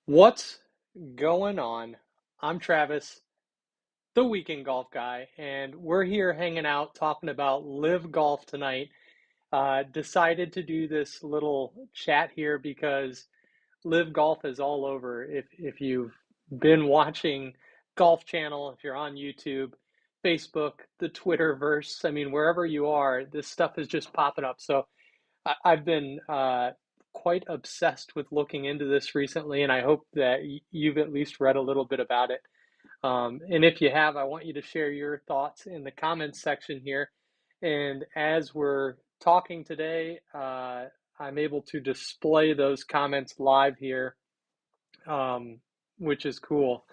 What's going on? I'm Travis, the weekend golf guy, and we're here hanging out talking about LIV Golf tonight. Decided to do this little chat here because LIV Golf is all over. If you've been watching Golf Channel, if you're on YouTube, Facebook, the Twitterverse, I mean, wherever you are, this stuff is just popping up. So I've been quite obsessed with looking into this recently, and I hope that you've at least read a little bit about it. And if you have, I want you to share your thoughts in the comments section here. And as we're talking today, I'm able to display those comments live here, which is cool.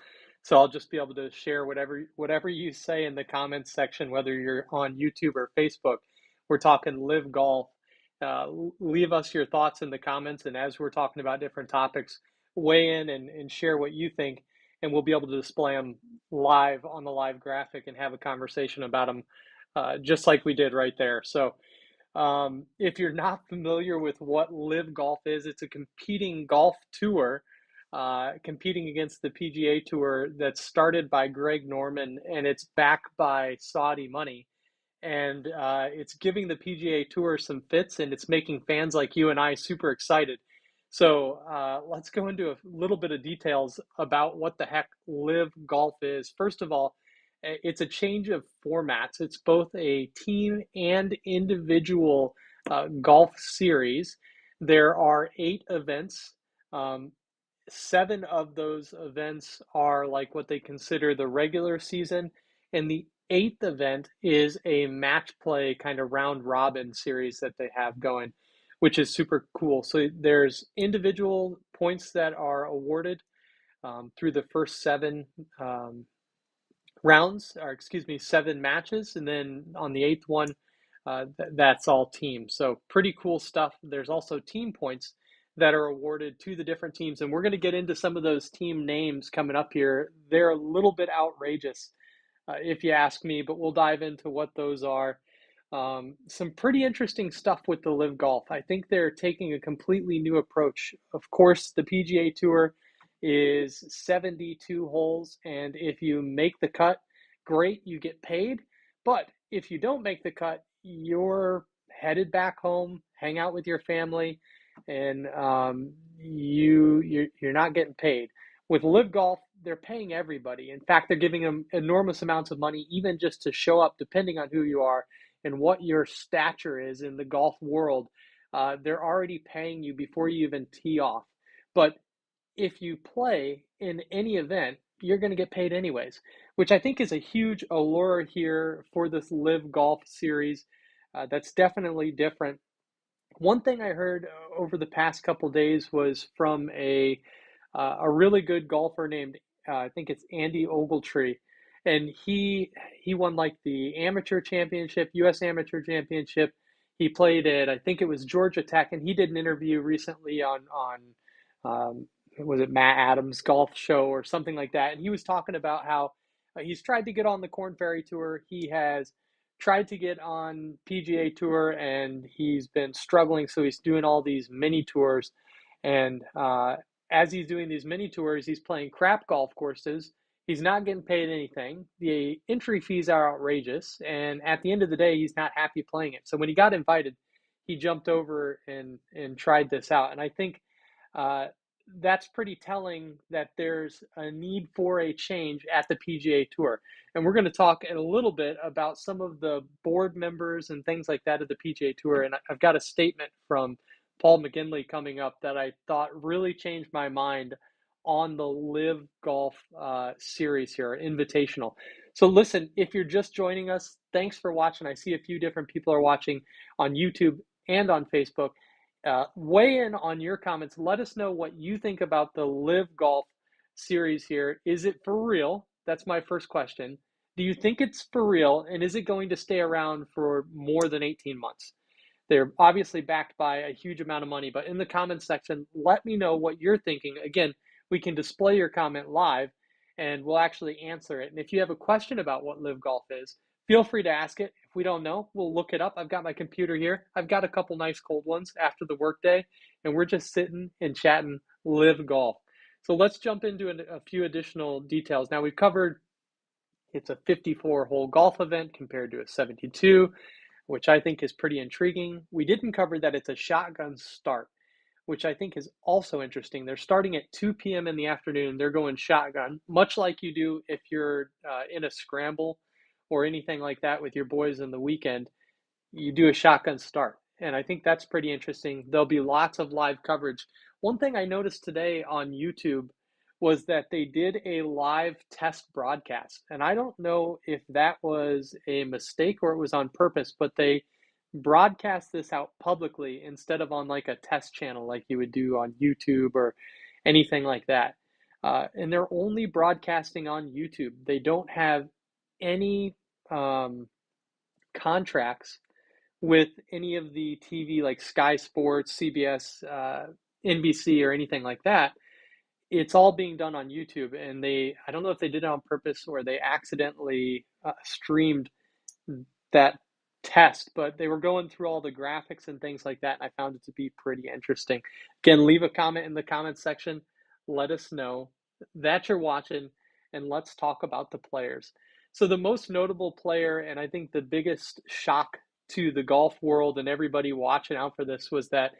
So I'll just be able to share whatever you say in the comments section, whether you're on YouTube or Facebook. We're talking LIV Golf. Leave us your thoughts in the comments, and as we're talking about different topics, weigh in and share what you think, and we'll be able to display them live on the live graphic and have a conversation about them, just like we did right there. So if you're not familiar with what LIV Golf is, it's a competing golf tour, competing against the PGA Tour that's started by Greg Norman, and it's backed by Saudi money. And it's giving the PGA Tour some fits, and it's making fans like you and I super excited. So let's go into a little bit of details about what the heck LIV Golf is. First of all, it's a change of formats. It's both a team and individual golf series. There are 8 events. Um, 7 of those events are like what they consider the regular season, and the eighth event is a match play kind of round robin series that they have going, which is super cool. So there's individual points that are awarded through the first 7 rounds, or excuse me, 7 matches, and then on the eighth one, that's all teams. So pretty cool stuff. There's also team points that are awarded to the different teams, and we're going to get into some of those team names coming up here. They're a little bit outrageous, if you ask me, but we'll dive into what those are. Some pretty interesting stuff with the LIV Golf. I think they're taking a completely new approach. Of course, the PGA Tour is 72 holes, and if you make the cut, great, you get paid. But if you don't make the cut, you're headed back home, hang out with your family, and you're not getting paid. With LIV Golf, they're paying everybody. In fact, they're giving them enormous amounts of money, even just to show up, depending on who you are and what your stature is in the golf world. They're already paying you before you even tee off. But if you play in any event, you're going to get paid anyways, which I think is a huge allure here for this LIV Golf series. That's definitely different. One thing I heard over the past couple days was from a really good golfer named I think it's Andy Ogletree, and he won like the amateur championship, U.S. Amateur Championship. He played at I think it was Georgia Tech, and he did an interview recently on was it Matt Adams' golf show or something like that, and he was talking about how he's tried to get on the Corn Ferry Tour. He has tried to get on PGA Tour, and he's been struggling, so he's doing all these mini tours, and as he's doing these mini tours, he's playing crap golf courses. He's not getting paid anything. The entry fees are outrageous, and at the end of the day, he's not happy playing it. So when he got invited, he jumped over and tried this out. And I think uh, that's pretty telling that there's a need for a change at the PGA Tour. And we're going to talk in a little bit about some of the board members and things like that of the PGA Tour. And I've got a statement from Paul McGinley coming up that I thought really changed my mind on the LIV Golf series here, Invitational. So listen, if you're just joining us, thanks for watching. I see a few different people are watching on YouTube and on Facebook. Weigh in on your comments. Let us know what you think about the LIV Golf series here. Is it for real? That's my first question. Do you think it's for real? And is it going to stay around for more than 18 months? They're obviously backed by a huge amount of money, but in the comments section, let me know what you're thinking. Again, we can display your comment live and we'll actually answer it. And if you have a question about what LIV Golf is, feel free to ask it. If we don't know, we'll look it up. I've got my computer here. I've got a couple nice cold ones after the workday, and we're just sitting and chatting LIV Golf. So let's jump into a few additional details. Now we've covered it's a 54-hole golf event compared to a 72, which I think is pretty intriguing. We didn't cover that it's a shotgun start, which I think is also interesting. They're starting at 2 p.m. in the afternoon. They're going shotgun, much like you do if you're in a scramble or anything like that with your boys in the weekend. You do a shotgun start. And I think that's pretty interesting. There'll be lots of live coverage. One thing I noticed today on YouTube was that they did a live test broadcast. And I don't know if that was a mistake or it was on purpose, but they broadcast this out publicly instead of on like a test channel like you would do on YouTube or anything like that. And they're only broadcasting on YouTube. They don't have any contracts with any of the TV like Sky Sports, CBS, NBC, or anything like that. It's all being done on YouTube, and I don't know if they did it on purpose or they accidentally streamed that test, but they were going through all the graphics and things like that, and I found it to be pretty interesting. Again, leave a comment in the comments section. Let us know that you're watching, and let's talk about the players. So the most notable player, and I think the biggest shock to the golf world and everybody watching out for this, was that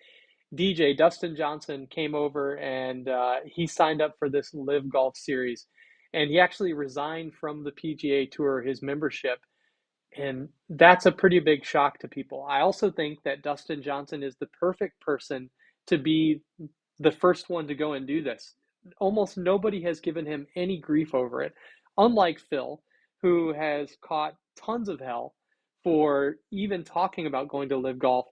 DJ Dustin Johnson came over and he signed up for this LIV Golf series, and he actually resigned from the PGA Tour, his membership, and that's a pretty big shock to people. I also think that Dustin Johnson is the perfect person to be the first one to go and do this. Almost nobody has given him any grief over it, unlike Phil, who has caught tons of hell for even talking about going to LIV Golf.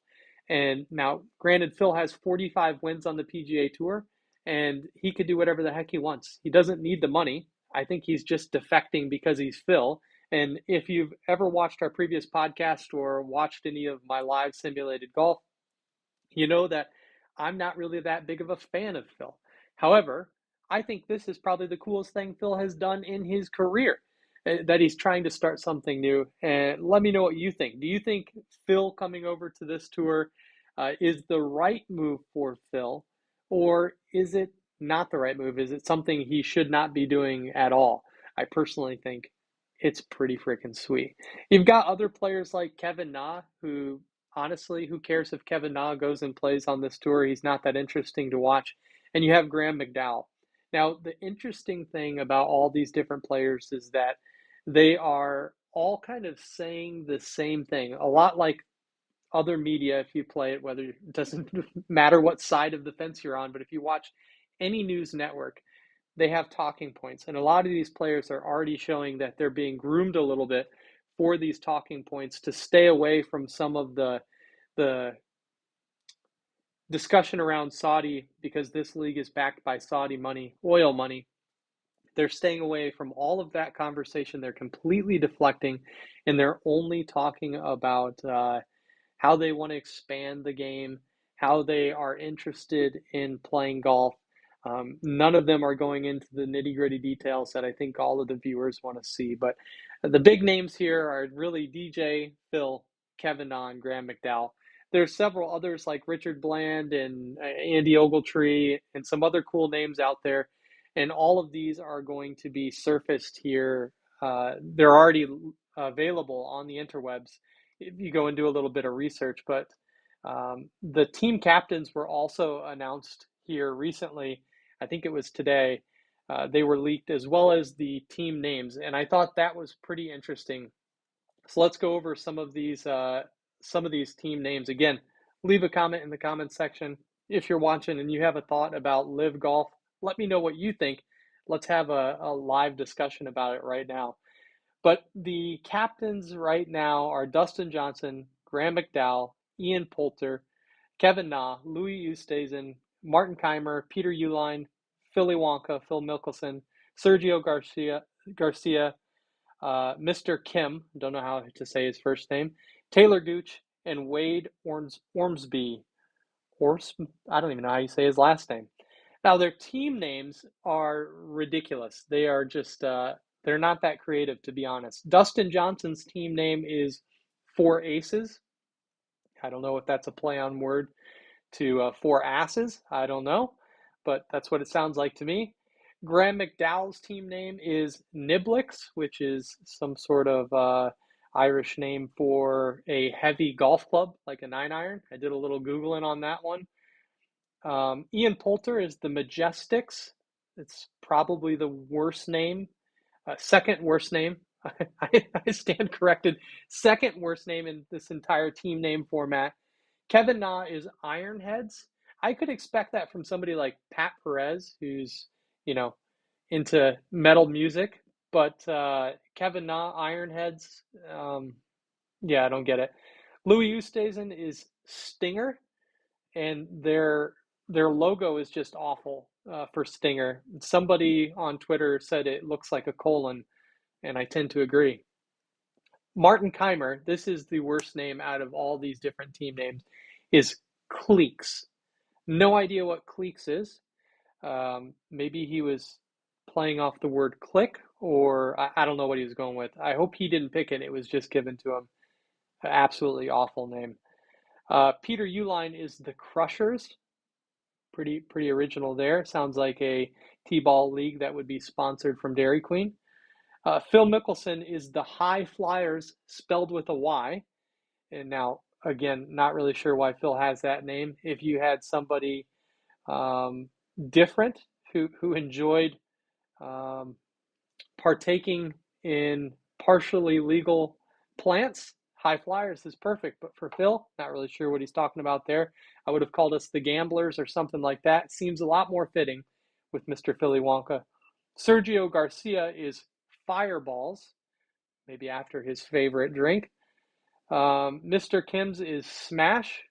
And now, granted, Phil has 45 wins on the PGA Tour, and he could do whatever the heck he wants. He doesn't need the money. I think he's just defecting because he's Phil. And if you've ever watched our previous podcast or watched any of my live simulated golf, you know that I'm not really that big of a fan of Phil. However, I think this is probably the coolest thing Phil has done in his career, that he's trying to start something new. And let me know what you think. Do you think Phil coming over to this tour is the right move for Phil, or is it not the right move? Is it something he should not be doing at all? I personally think it's pretty freaking sweet. You've got other players like Kevin Na, who honestly, who cares if Kevin Na goes and plays on this tour? He's not that interesting to watch. And you have Graham McDowell. Now, the interesting thing about all these different players is that they are all kind of saying the same thing, a lot like other media. If you play it, whether it doesn't matter what side of the fence you're on, but if you watch any news network, they have talking points. And a lot of these players are already showing that they're being groomed a little bit for these talking points to stay away from some of the discussion around Saudi, because this league is backed by Saudi money, oil money. They're staying away from all of that conversation. They're completely deflecting, and they're only talking about how they want to expand the game, how they are interested in playing golf. None of them are going into the nitty gritty details that I think all of the viewers want to see. But the big names here are really DJ, Phil, Kevin Na, and Graham McDowell. There's several others like Richard Bland and Andy Ogletree and some other cool names out there. And all of these are going to be surfaced here. They're already available on the interwebs if you go and do a little bit of research. But the team captains were also announced here recently. I think it was today. They were leaked, as well as the team names, and I thought that was pretty interesting. So let's go over some of these team names. Again, leave a comment in the comments section if you're watching and you have a thought about LIV Golf. Let me know what you think. Let's have a live discussion about it right now. But the captains right now are Dustin Johnson, Graham McDowell, Ian Poulter, Kevin Na, Louis Oosthuizen, Martin Keimer, Peter Uihlein, Philly Wonka, Phil Mickelson, Sergio Garcia, Mr. Kim, don't know how to say his first name, Taylor Gooch, and Wade Ormsby. I don't even know how you say his last name. Now, their team names are ridiculous. They are just, they're not that creative, to be honest. Dustin Johnson's team name is Four Aces. I don't know if that's a play on word to Four Asses. I don't know, but that's what it sounds like to me. Graham McDowell's team name is Niblix, which is some sort of Irish name for a heavy golf club, like a 9-iron. I did a little Googling on that one. Ian Poulter is the Majestics. It's probably the worst name, second worst name. I stand corrected. Second worst name in this entire team name format. Kevin Na is Ironheads. I could expect that from somebody like Pat Perez, who's, you know, into metal music, but Kevin Na, Ironheads, yeah, I don't get it. Louis Oosthuizen is Stinger, and their logo is just awful for Stinger. Somebody on Twitter said it looks like a colon, and I tend to agree. Martin Keimer, this is the worst name out of all these different team names, is Cleeks. No idea what Cleeks is. Maybe he was playing off the word click, or I don't know what he was going with. I hope he didn't pick it. It was just given to him. An absolutely awful name. Peter Uline is the Crushers. Pretty original there. Sounds like a T-ball league that would be sponsored from Dairy Queen. Phil Mickelson is the High Flyers, spelled with a Y. And now, again, not really sure why Phil has that name. If you had somebody different who enjoyed partaking in partially legal plants, High Flyers is perfect. But for Phil, not really sure what he's talking about there. I would have called us the Gamblers or something like that. Seems a lot more fitting with Mr. Philly Wonka. Sergio Garcia is Fireballs, maybe after his favorite drink. Mr. Kim's is Smash,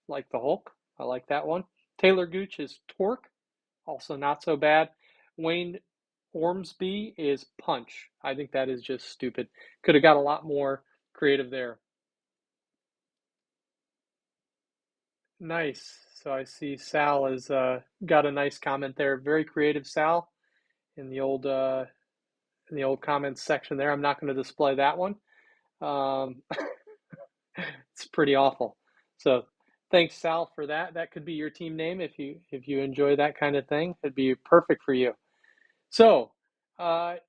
like the Hulk. I like that one. Taylor Gooch is Torque, also not so bad. Wayne Ormsby is Punch. I think that is just stupid. Could have got a lot more creative there. Nice. So I see Sal has got a nice comment there. Very creative, Sal, in the old comments section there. I'm not going to display that one. Um, it's pretty awful. So thanks, Sal, for that. That could be your team name if you enjoy that kind of thing. It'd be perfect for you. So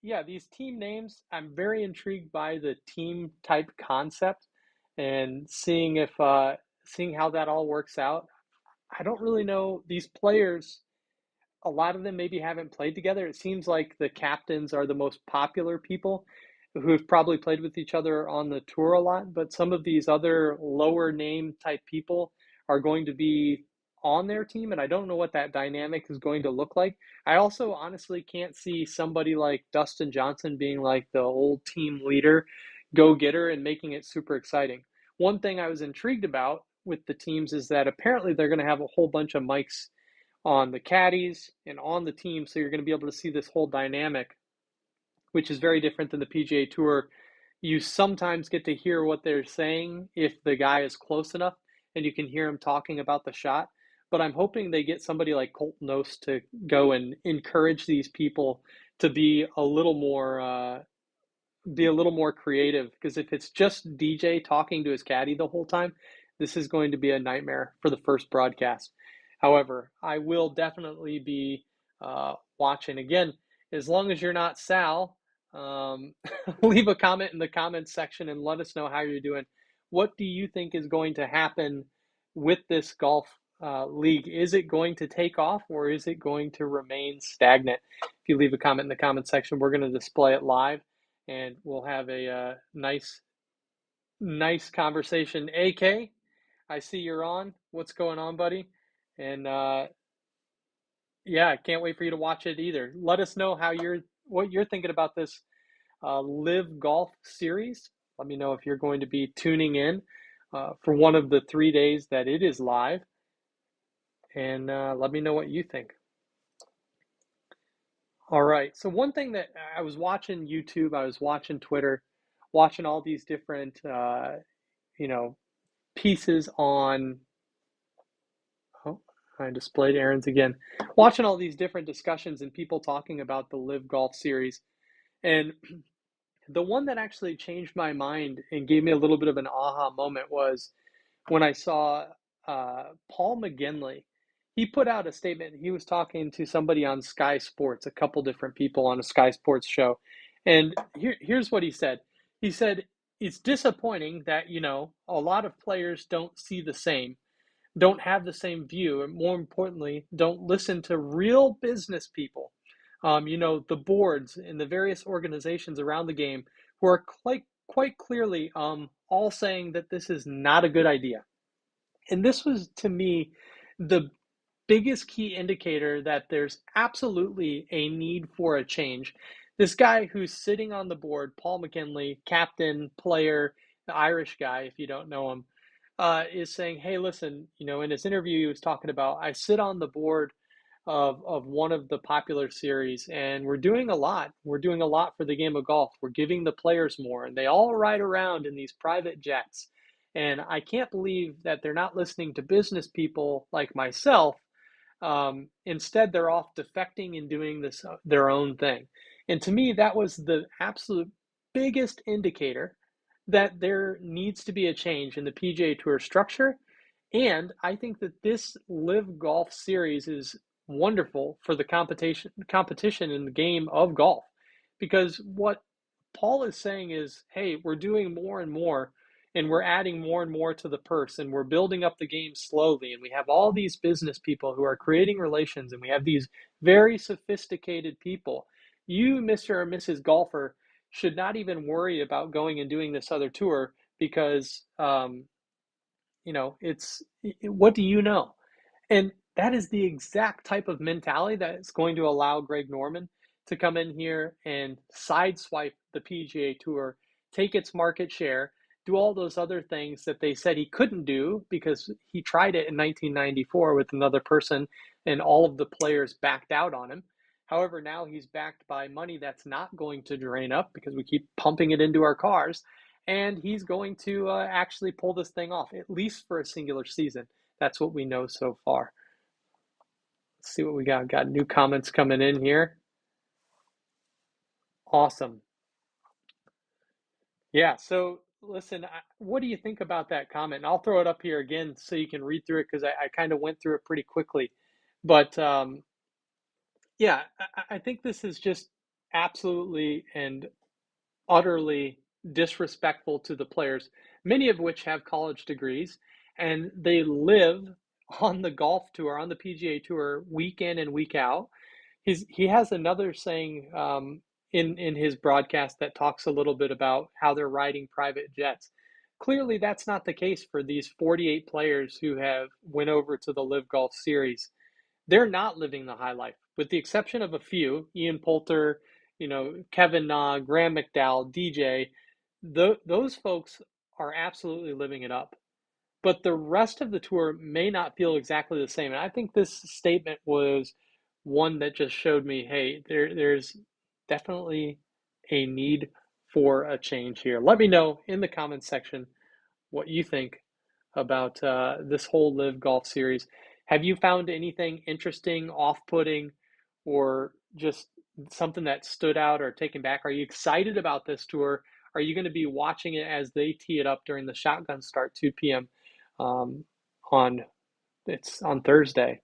yeah, these team names, I'm very intrigued by the team type concept and seeing how that all works out. I don't really know these players. A lot of them maybe haven't played together. It seems like the captains are the most popular people who have probably played with each other on the tour a lot, but some of these other lower name type people are going to be on their team, and I don't know what that dynamic is going to look like. I also honestly can't see somebody like Dustin Johnson being like the old team leader, go getter, and making it super exciting. One thing I was intrigued about with the teams is that apparently they're going to have a whole bunch of mics on the caddies and on the team, so you're going to be able to see this whole dynamic, which is very different than the PGA Tour. You sometimes get to hear what they're saying if the guy is close enough and you can hear him talking about the shot. But I'm hoping they get somebody like Colton Knost to go and encourage these people to be a little more creative, because if it's just DJ talking to his caddy the whole time, this is going to be a nightmare for the first broadcast. However, I will definitely be watching. Again, as long as you're not Sal, leave a comment in the comments section and let us know how you're doing. What do you think is going to happen with this golf league? Is it going to take off, or is it going to remain stagnant? If you leave a comment in the comment section, we're going to display it live, and we'll have a nice conversation. AK, I see you're on. What's going on, buddy? And yeah, I can't wait for you to watch it either. Let us know what you're thinking about this LIV Golf series. Let me know if you're going to be tuning in for one of the 3 days that it is live, and let me know what you think. All right. So one thing that I was watching YouTube, I was watching Twitter, watching all these different, pieces on. Oh, I displayed errands again. Watching all these different discussions and people talking about the LIV Golf series, and the one that actually changed my mind and gave me a little bit of an aha moment was when I saw Paul McGinley. he put out a statement. He was talking to somebody on Sky Sports, a couple different people on a Sky Sports show. And here's what he said. He said, it's disappointing that, a lot of players don't see the same, don't have the same view, and more importantly, don't listen to real business people, the boards and the various organizations around the game who are quite clearly all saying that this is not a good idea. And this was, to me, the biggest key indicator that there's absolutely a need for a change. This guy who's sitting on the board, Paul McKinley, captain, player, the Irish guy, if you don't know him, is saying, hey, listen, in his interview, he was talking about, I sit on the board of one of the popular series, and we're doing a lot. We're doing a lot for the game of golf. We're giving the players more, and they all ride around in these private jets. And I can't believe that they're not listening to business people like myself. Instead, they're off defecting and doing this their own thing. And to me, that was the absolute biggest indicator that there needs to be a change in the PGA Tour structure. And I think that this LIV Golf series is wonderful for the competition in the game of golf, because what Paul is saying is, hey, we're doing more and more, and we're adding more and more to the purse, and we're building up the game slowly, and we have all these business people who are creating relations, and we have these very sophisticated people. You, Mr. or Mrs. Golfer, should not even worry about going and doing this other tour, because it's, what do you know? And that is the exact type of mentality that is going to allow Greg Norman to come in here and sideswipe the PGA Tour, take its market share, do all those other things that they said he couldn't do because he tried it in 1994 with another person and all of the players backed out on him. However, now he's backed by money that's not going to drain up because we keep pumping it into our cars. And he's going to actually pull this thing off, at least for a singular season. That's what we know so far. Let's see what we got. Got new comments coming in here. Awesome. Yeah, so listen, what do you think about that comment? And I'll throw it up here again so you can read through it, because I kind of went through it pretty quickly. But yeah, I think this is just absolutely and utterly disrespectful to the players, many of which have college degrees, and they live on the golf tour, on the PGA Tour, week in and week out. He has another saying in his broadcast that talks a little bit about how they're riding private jets. Clearly, that's not the case for these 48 players who have went over to the LIV Golf Series. They're not living the high life, with the exception of a few, Ian Poulter, Kevin Na, Graham McDowell, DJ. Those folks are absolutely living it up. But the rest of the tour may not feel exactly the same. And I think this statement was one that just showed me, hey, there's definitely a need for a change here. Let me know in the comments section what you think about this whole LIV Golf series. Have you found anything interesting, off-putting, or just something that stood out or taken back? Are you excited about this tour? Are you going to be watching it as they tee it up during the shotgun start, 2 p.m. Um, on Thursday?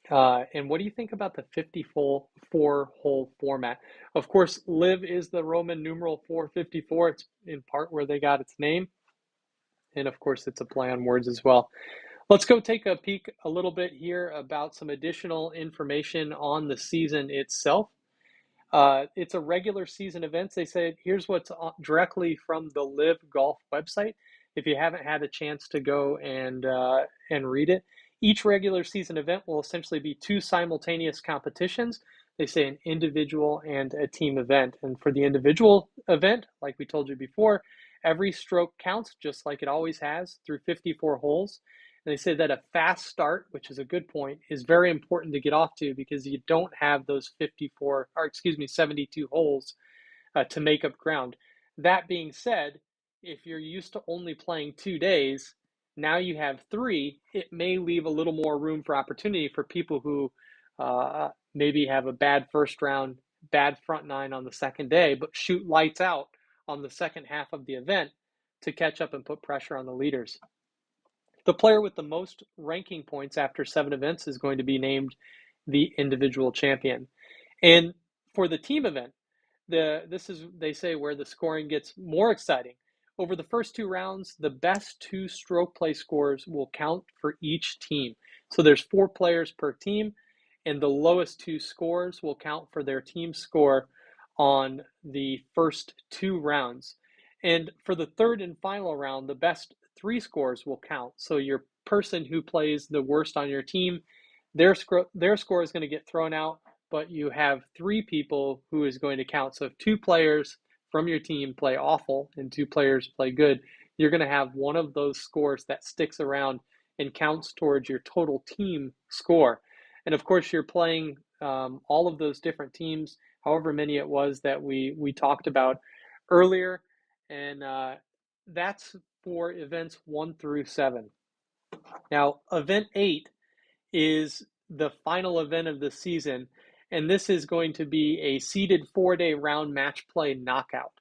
And what do you think about the 54-hole format? Of course, LIV is the Roman numeral 454. It's in part where they got its name. And of course, it's a play on words as well. Let's go take a peek a little bit here about some additional information on the season itself. It's a regular season event. They said, here's what's directly from the LIV Golf website. If you haven't had a chance to go and read it, each regular season event will essentially be two simultaneous competitions. They say an individual and a team event. And for the individual event, like we told you before, every stroke counts, just like it always has, through 54 holes. And they say that a fast start, which is a good point, is very important to get off to, because you don't have those 72 holes to make up ground. That being said, if you're used to only playing 2 days, now you have 3, it may leave a little more room for opportunity for people who maybe have a bad first round, bad front nine on the second day, but shoot lights out on the second half of the event to catch up and put pressure on the leaders. The player with the most ranking points after 7 events is going to be named the individual champion. And for the team event, this is, they say, where the scoring gets more exciting. Over the first 2 rounds, the best 2 stroke play scores will count for each team. So there's 4 players per team, and the lowest 2 scores will count for their team score on the first 2 rounds. And for the third and final round, the best 3 scores will count. So your person who plays the worst on your team, their score is going to get thrown out, but you have 3 people who is going to count. So if 2 players from your team play awful and 2 players play good, you're going to have one of those scores that sticks around and counts towards your total team score. And of course, you're playing all of those different teams, however many it was that we talked about earlier. And that's for events 1 through 7. Now, event 8 is the final event of the season, and this is going to be a seeded 4-day round match play knockout,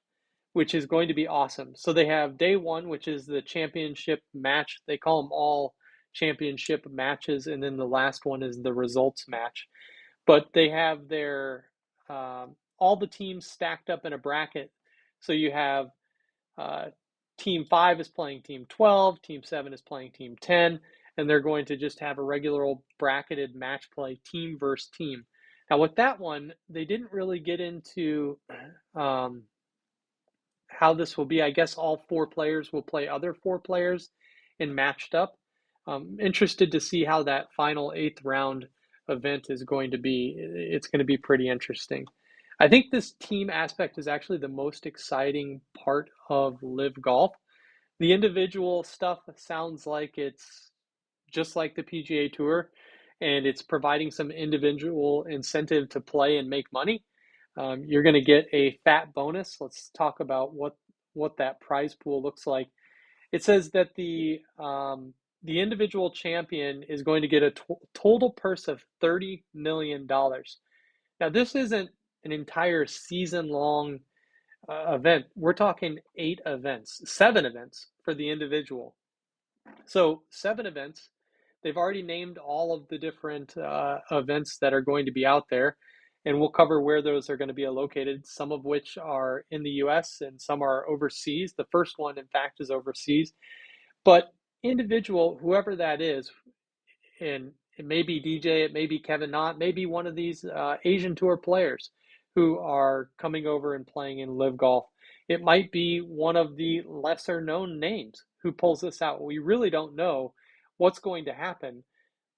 which is going to be awesome. So they have day 1, which is the championship match. They call them all championship matches, and then the last one is the results match. But they have their all the teams stacked up in a bracket. So you have Team 5 is playing Team 12, Team 7 is playing Team 10, and they're going to just have a regular old bracketed match play, team versus team. Now, with that one, they didn't really get into how this will be. I guess all 4 players will play other 4 players and matched up. Interested to see how that final 8th round event is going to be. It's going to be pretty interesting. I think this team aspect is actually the most exciting part of LIV Golf. The individual stuff sounds like it's just like the PGA Tour, and it's providing some individual incentive to play and make money. You're going to get a fat bonus. Let's talk about what that prize pool looks like. It says that the individual champion is going to get a total purse of $30 million. Now, this isn't an entire season-long event. We're talking 8 events, 7 events for the individual. So 7 events. They've already named all of the different events that are going to be out there, and we'll cover where those are going to be located, some of which are in the US and some are overseas. The first one, in fact, is overseas. But individual, whoever that is, and it may be DJ, it may be Kevin Knott, maybe one of these Asian Tour players who are coming over and playing in LIV Golf. It might be one of the lesser known names who pulls this out. We really don't know what's going to happen,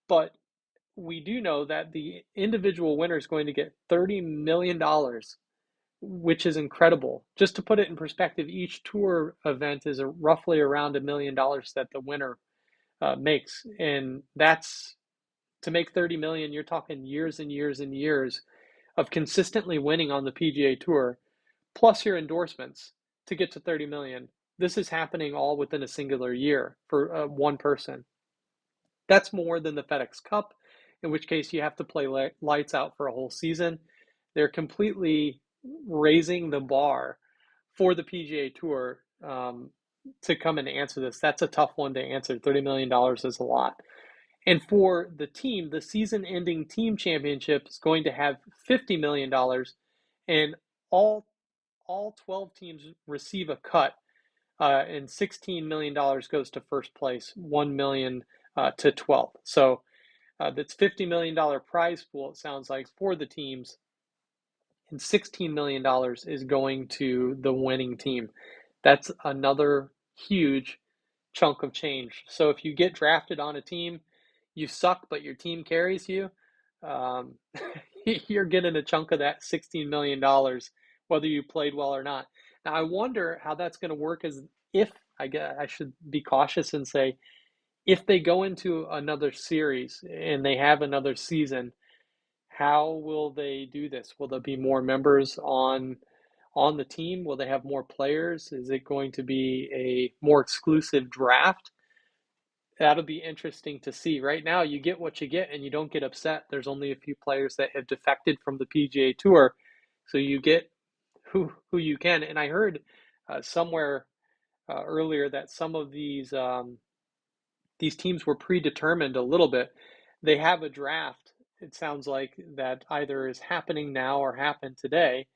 but we do know that the individual winner is going to get $30 million, which is incredible. Just to put it in perspective, each tour event is roughly around $1 million that the winner makes. And that's, to make 30 million, you're talking years and years and years of consistently winning on the PGA Tour, plus your endorsements to get to 30 million. This is happening all within a singular year for one person. That's more than the FedEx Cup, in which case you have to play lights out for a whole season. They're completely raising the bar for the PGA Tour to come and answer this. That's a tough one to answer. $30 million is a lot. And for the team, the season-ending team championship is going to have $50 million, and all 12 teams receive a cut, and $16 million goes to first place, $1 million to 12th. So that's $50 million prize pool, it sounds like, for the teams, and $16 million is going to the winning team. That's another huge chunk of change. So if you get drafted on a team, you suck, but your team carries you, um, you're getting a chunk of that $16 million, whether you played well or not. Now, I wonder how that's going to work is if, I guess I should be cautious and say, if they go into another series and they have another season, how will they do this? Will there be more members on the team? Will they have more players? Is it going to be a more exclusive draft? That'll be interesting to see. Right now, you get what you get and you don't get upset. There's only a few players that have defected from the PGA Tour, so you get who you can. And I heard somewhere earlier that some of these these teams were predetermined a little bit. They have a draft, it sounds like, that either is happening now or happened today,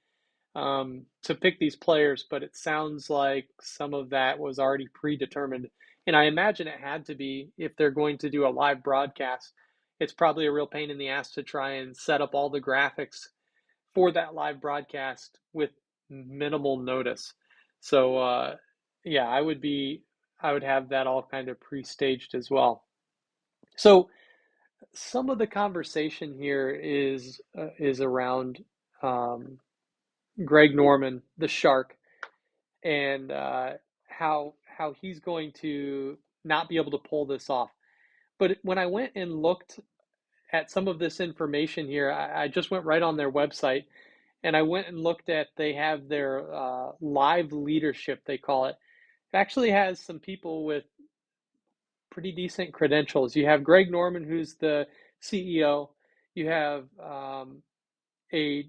to pick these players, but it sounds like some of that was already predetermined. And I imagine it had to be if they're going to do a live broadcast. It's probably a real pain in the ass to try and set up all the graphics for that live broadcast with minimal notice. So, yeah, I would have that all kind of pre-staged as well. So, some of the conversation here is around Greg Norman, the Shark, and how he's going to not be able to pull this off. But when I went and looked at some of this information here, I just went right on their website and I went and looked at, they have their live leadership, they call it. It actually has some people with pretty decent credentials. You have Greg Norman, who's the CEO. You have a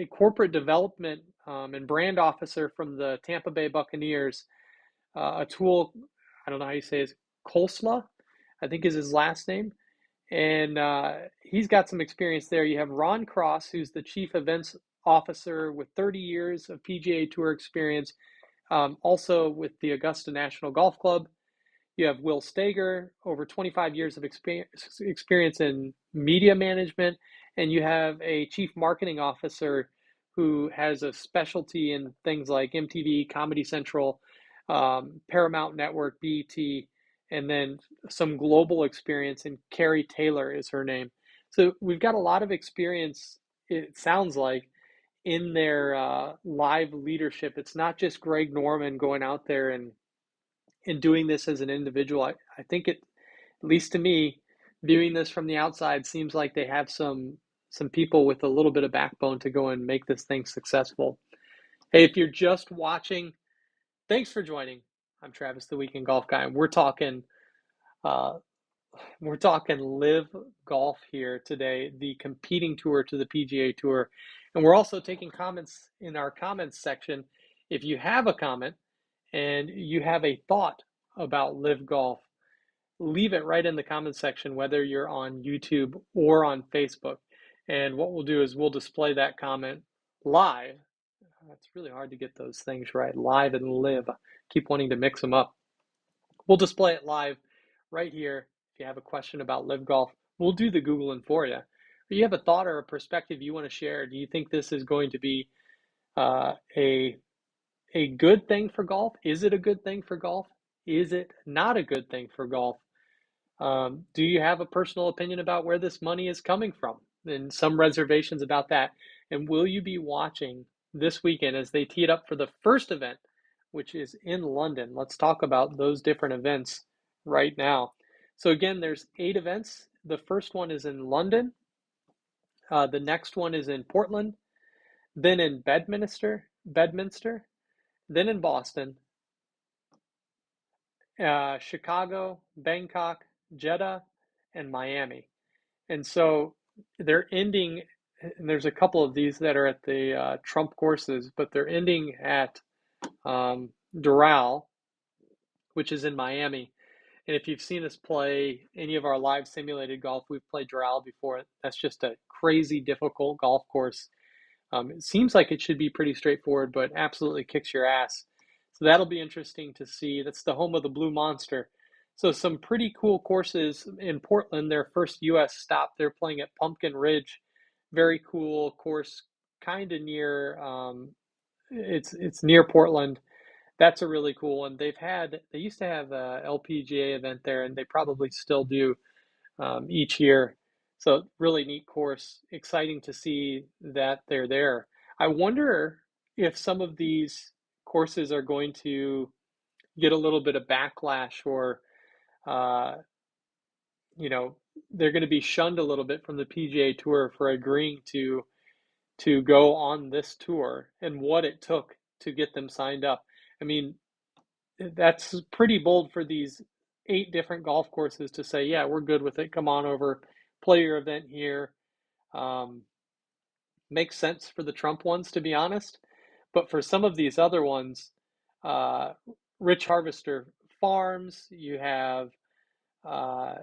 corporate development and brand officer from the Tampa Bay Buccaneers, Atul, I don't know how you say his, Kolsla, I think is his last name. And he's got some experience there. You have Ron Cross, who's the chief events officer with 30 years of PGA Tour experience, also with the Augusta National Golf Club. You have Will Steger, over 25 years of experience in media management, and you have a chief marketing officer who has a specialty in things like MTV, Comedy Central, Paramount Network, BET, and then some global experience. And Carrie Taylor is her name. So we've got a lot of experience, it sounds like, in their live leadership. It's not just Greg Norman going out there and doing this as an individual. I think it, at least to me, viewing this from the outside, seems like they have some people with a little bit of backbone to go and make this thing successful. Hey, if you're just watching, thanks for joining. I'm Travis, the Weekend Golf Guy, and uh, we're talking LIV Golf here today, the competing tour to the PGA Tour, and we're also taking comments in our comments section. If you have a comment and you have a thought about LIV Golf, leave it right in the comment section, whether you're on YouTube or on Facebook. And what we'll do is we'll display that comment live. It's really hard to get those things right, live and live. Keep wanting to mix them up. We'll display it live right here. If you have a question about LIV Golf, we'll do the Googling for you. Or you have a thought or a perspective you want to share. Do you think this is going to be a good thing for golf? Is it a good thing for golf? Is it not a good thing for golf? Do you have a personal opinion about where this money is coming from? And some reservations about that. And will you be watching this weekend as they tee it up for the first event, which is in London? Let's talk about those different events right now. So again, there's 8 events. The first one is in London. The next one is in Portland, then in Bedminster, then in Boston, Chicago, Bangkok, Jeddah, and Miami. And so they're ending, and there's a couple of these that are at the Trump courses, but they're ending at Doral, which is in Miami. And if you've seen us play any of our live simulated golf, we've played Doral before. That's just a crazy difficult golf course. It seems like it should be pretty straightforward, but absolutely kicks your ass. So that'll be interesting to see. That's the home of the Blue Monster. So some pretty cool courses in Portland. Their first U.S. stop, they're playing at Pumpkin Ridge. Very cool course, kind of near. It's near Portland. That's a really cool one. They used to have a LPGA event there, and they probably still do each year. So really neat course. Exciting to see that they're there. I wonder if some of these courses are going to get a little bit of backlash, or uh, they're going to be shunned a little bit from the PGA Tour for agreeing to go on this tour and what it took to get them signed up. I mean, that's pretty bold for these 8 different golf courses to say, yeah, we're good with it. Come on over, play your event here. Um, Makes sense for the Trump ones, to be honest. But for some of these other ones, uh, Rich Harvester Farms, you have uh,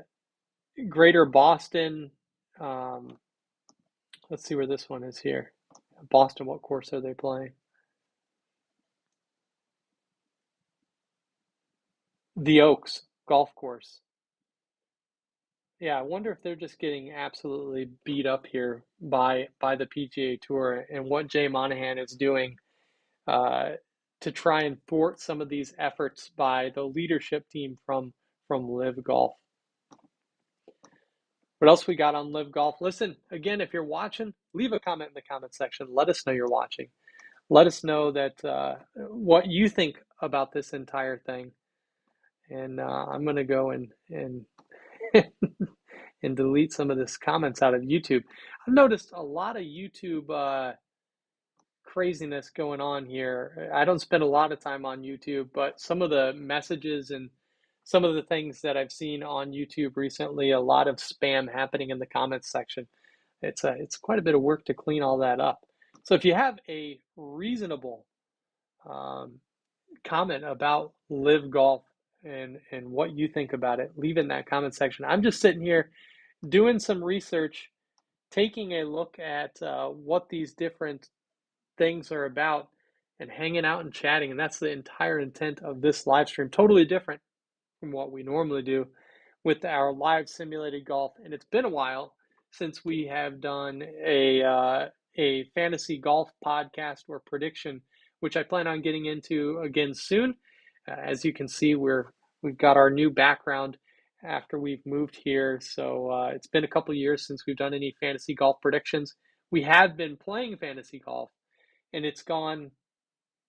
Greater Boston. Um, let's see where this one is here. Boston, what course are they playing? The Oaks golf course. Yeah, I wonder if they're just getting absolutely beat up here by the PGA Tour and what Jay Monahan is doing uh, to try and thwart some of these efforts by the leadership team from LIV Golf. What else we got on LIV Golf? Listen, again, if you're watching, leave a comment in the comment section. Let us know you're watching. Let us know that what you think about this entire thing. And I'm gonna go and and delete some of this comments out of YouTube. I've noticed a lot of YouTube craziness going on here. I don't spend a lot of time on YouTube, but some of the messages and some of the things that I've seen on YouTube recently, a lot of spam happening in the comments section. It's quite a bit of work to clean all that up. So if you have a reasonable um, comment about LIV Golf and what you think about it, leave it in that comment section. I'm just sitting here doing some research, taking a look at what these different things are about, and hanging out and chatting. And that's the entire intent of this live stream. Totally different from what we normally do with our live simulated golf. And it's been a while since we have done a fantasy golf podcast or prediction, which I plan on getting into again soon. As you can see, we've got our new background after we've moved here. So it's been a couple years since we've done any fantasy golf predictions. We have been playing fantasy golf, and it's gone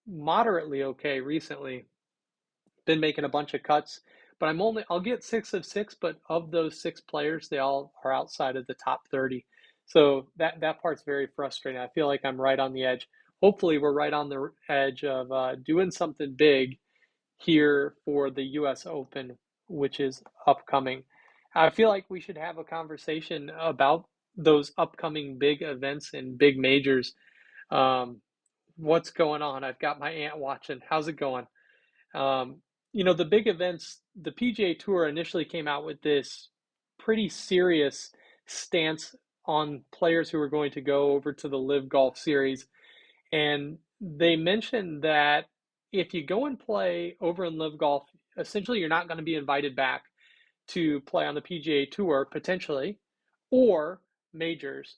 moderately okay recently. Been making a bunch of cuts, but I'll get 6 of 6, but of those 6 players, they all are outside of the top 30. So that part's very frustrating. I feel like I'm right on the edge. Hopefully, we're right on the edge of doing something big here for the U.S. Open, which is upcoming. I feel like we should have a conversation about those upcoming big events and big majors. Um, what's going on? I've got my aunt watching. How's it going? Um, the big events, the PGA Tour initially came out with this pretty serious stance on players who were going to go over to the LIV Golf Series. And they mentioned that if you go and play over in LIV Golf, essentially you're not going to be invited back to play on the PGA Tour potentially, or majors.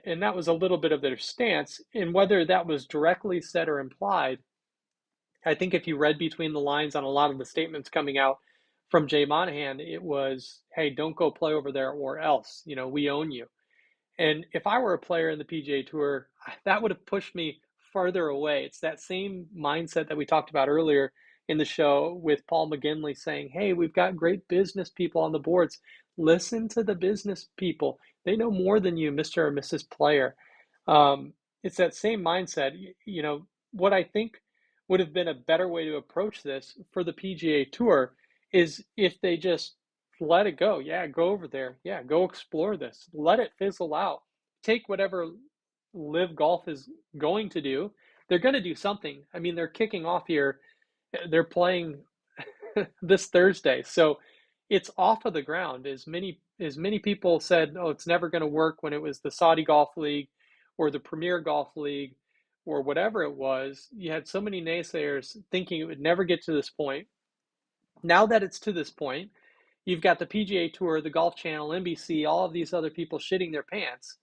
And that was a little bit of their stance. And whether that was directly said or implied, I think if you read between the lines on a lot of the statements coming out from Jay Monahan, it was, hey, don't go play over there or else, we own you. And if I were a player in the PGA Tour, that would have pushed me farther away. It's that same mindset that we talked about earlier in the show with Paul McGinley saying, hey, we've got great business people on the boards. Listen to the business people. They know more than you, Mr. or Mrs. Player. It's that same mindset. What I think would have been a better way to approach this for the PGA Tour is if they just let it go. Yeah, go over there. Yeah, go explore this. Let it fizzle out. Take whatever LIV Golf is going to do. They're going to do something. I mean, they're kicking off here. They're playing this Thursday. So it's off of the ground. As many people said, oh, it's never going to work when it was the Saudi Golf League or the Premier Golf League or whatever it was. You had so many naysayers thinking it would never get to this point. Now that it's to this point, you've got the PGA Tour, the Golf Channel, NBC, all of these other people shitting their pants.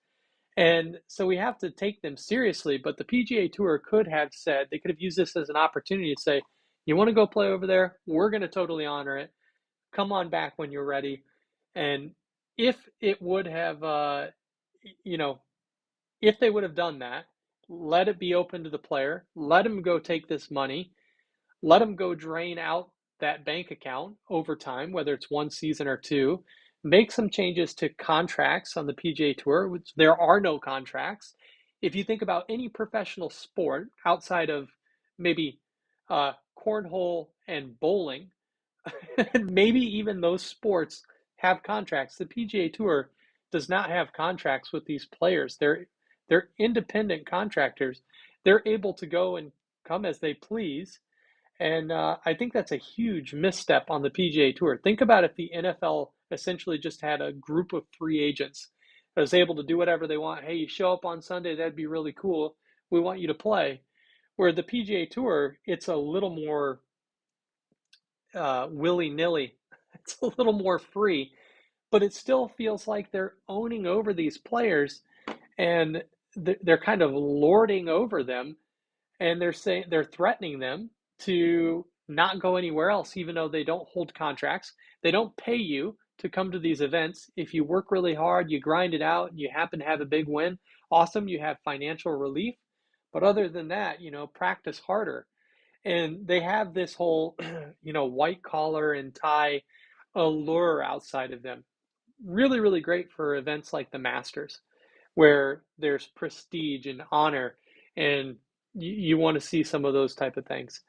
And so we have to take them seriously. But the PGA Tour could have said, they could have used this as an opportunity to say, you want to go play over there? We're going to totally honor it. Come on back when you're ready. And if it would have, you know, if they would have done that, let it be open to the player, let him go take this money, let him go drain out that bank account over time, whether it's one season or two. Make some changes to contracts on the PGA Tour, which there are no contracts. If you think about any professional sport outside of maybe cornhole and bowling, maybe even those sports have contracts. The PGA Tour does not have contracts with these players. They're independent contractors. They're able to go and come as they please, And I think that's a huge misstep on the PGA Tour. Think about if the NFL essentially just had a group of free agents that was able to do whatever they want. Hey, you show up on Sunday, that'd be really cool. We want you to play. Where the PGA Tour, it's a little more willy-nilly. It's a little more free, but it still feels like they're owning over these players, and they're kind of lording over them, and they're threatening them to not go anywhere else, even though they don't hold contracts. They don't pay you to come to these events. If you work really hard, you grind it out, and you happen to have a big win, awesome, you have financial relief. But other than that, practice harder. And they have this whole, white collar and tie allure outside of them. Really, really great for events like the Masters, where there's prestige and honor, and you want to see some of those type of things.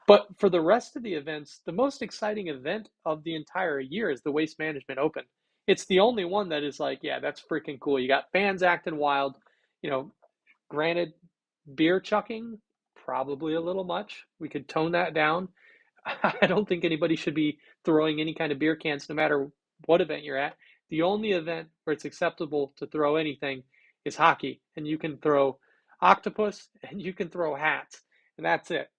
But for the rest of the events, the most exciting event of the entire year is the Waste Management Open. It's the only one that is like, yeah, that's freaking cool. You got fans acting wild. You know, granted, beer chucking, probably a little much. We could tone that down. I don't think anybody should be throwing any kind of beer cans no matter what event you're at. The only event where it's acceptable to throw anything is hockey, and you can throw octopus and you can throw hats, and that's it.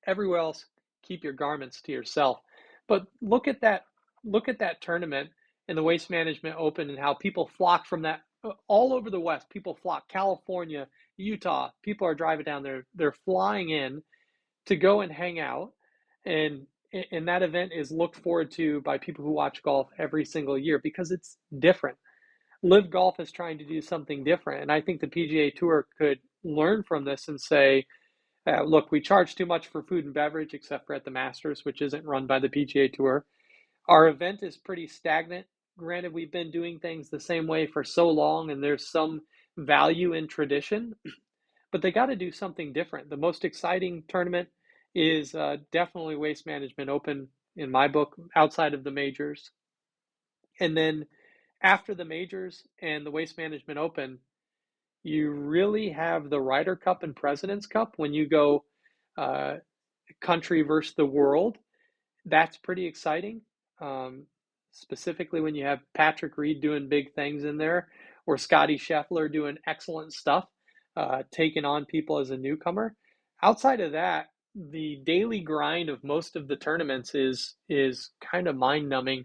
Everywhere else, keep your garments to yourself. But look at that tournament in the Waste Management Open and how people flock from that all over the West. People flock. California, Utah, people are driving down there. They're flying in to go and hang out, and that event is looked forward to by people who watch golf every single year because it's different. LIV Golf is trying to do something different, and I think the PGA Tour could learn from this and say, look, we charge too much for food and beverage, except for at the Masters, which isn't run by the PGA Tour. Our event is pretty stagnant. Granted, we've been doing things the same way for so long, and there's some value in tradition, but they got to do something different. The most exciting tournament is definitely Waste Management Open in my book, outside of the majors. And then after the majors and the Waste Management Open, you really have the Ryder Cup and President's Cup when you go uh, country versus the world. That's pretty exciting. Um, Specifically when you have Patrick Reed doing big things in there, or Scotty Scheffler doing excellent stuff, taking on people as a newcomer. Outside of that, the daily grind of most of the tournaments is kind of mind numbing.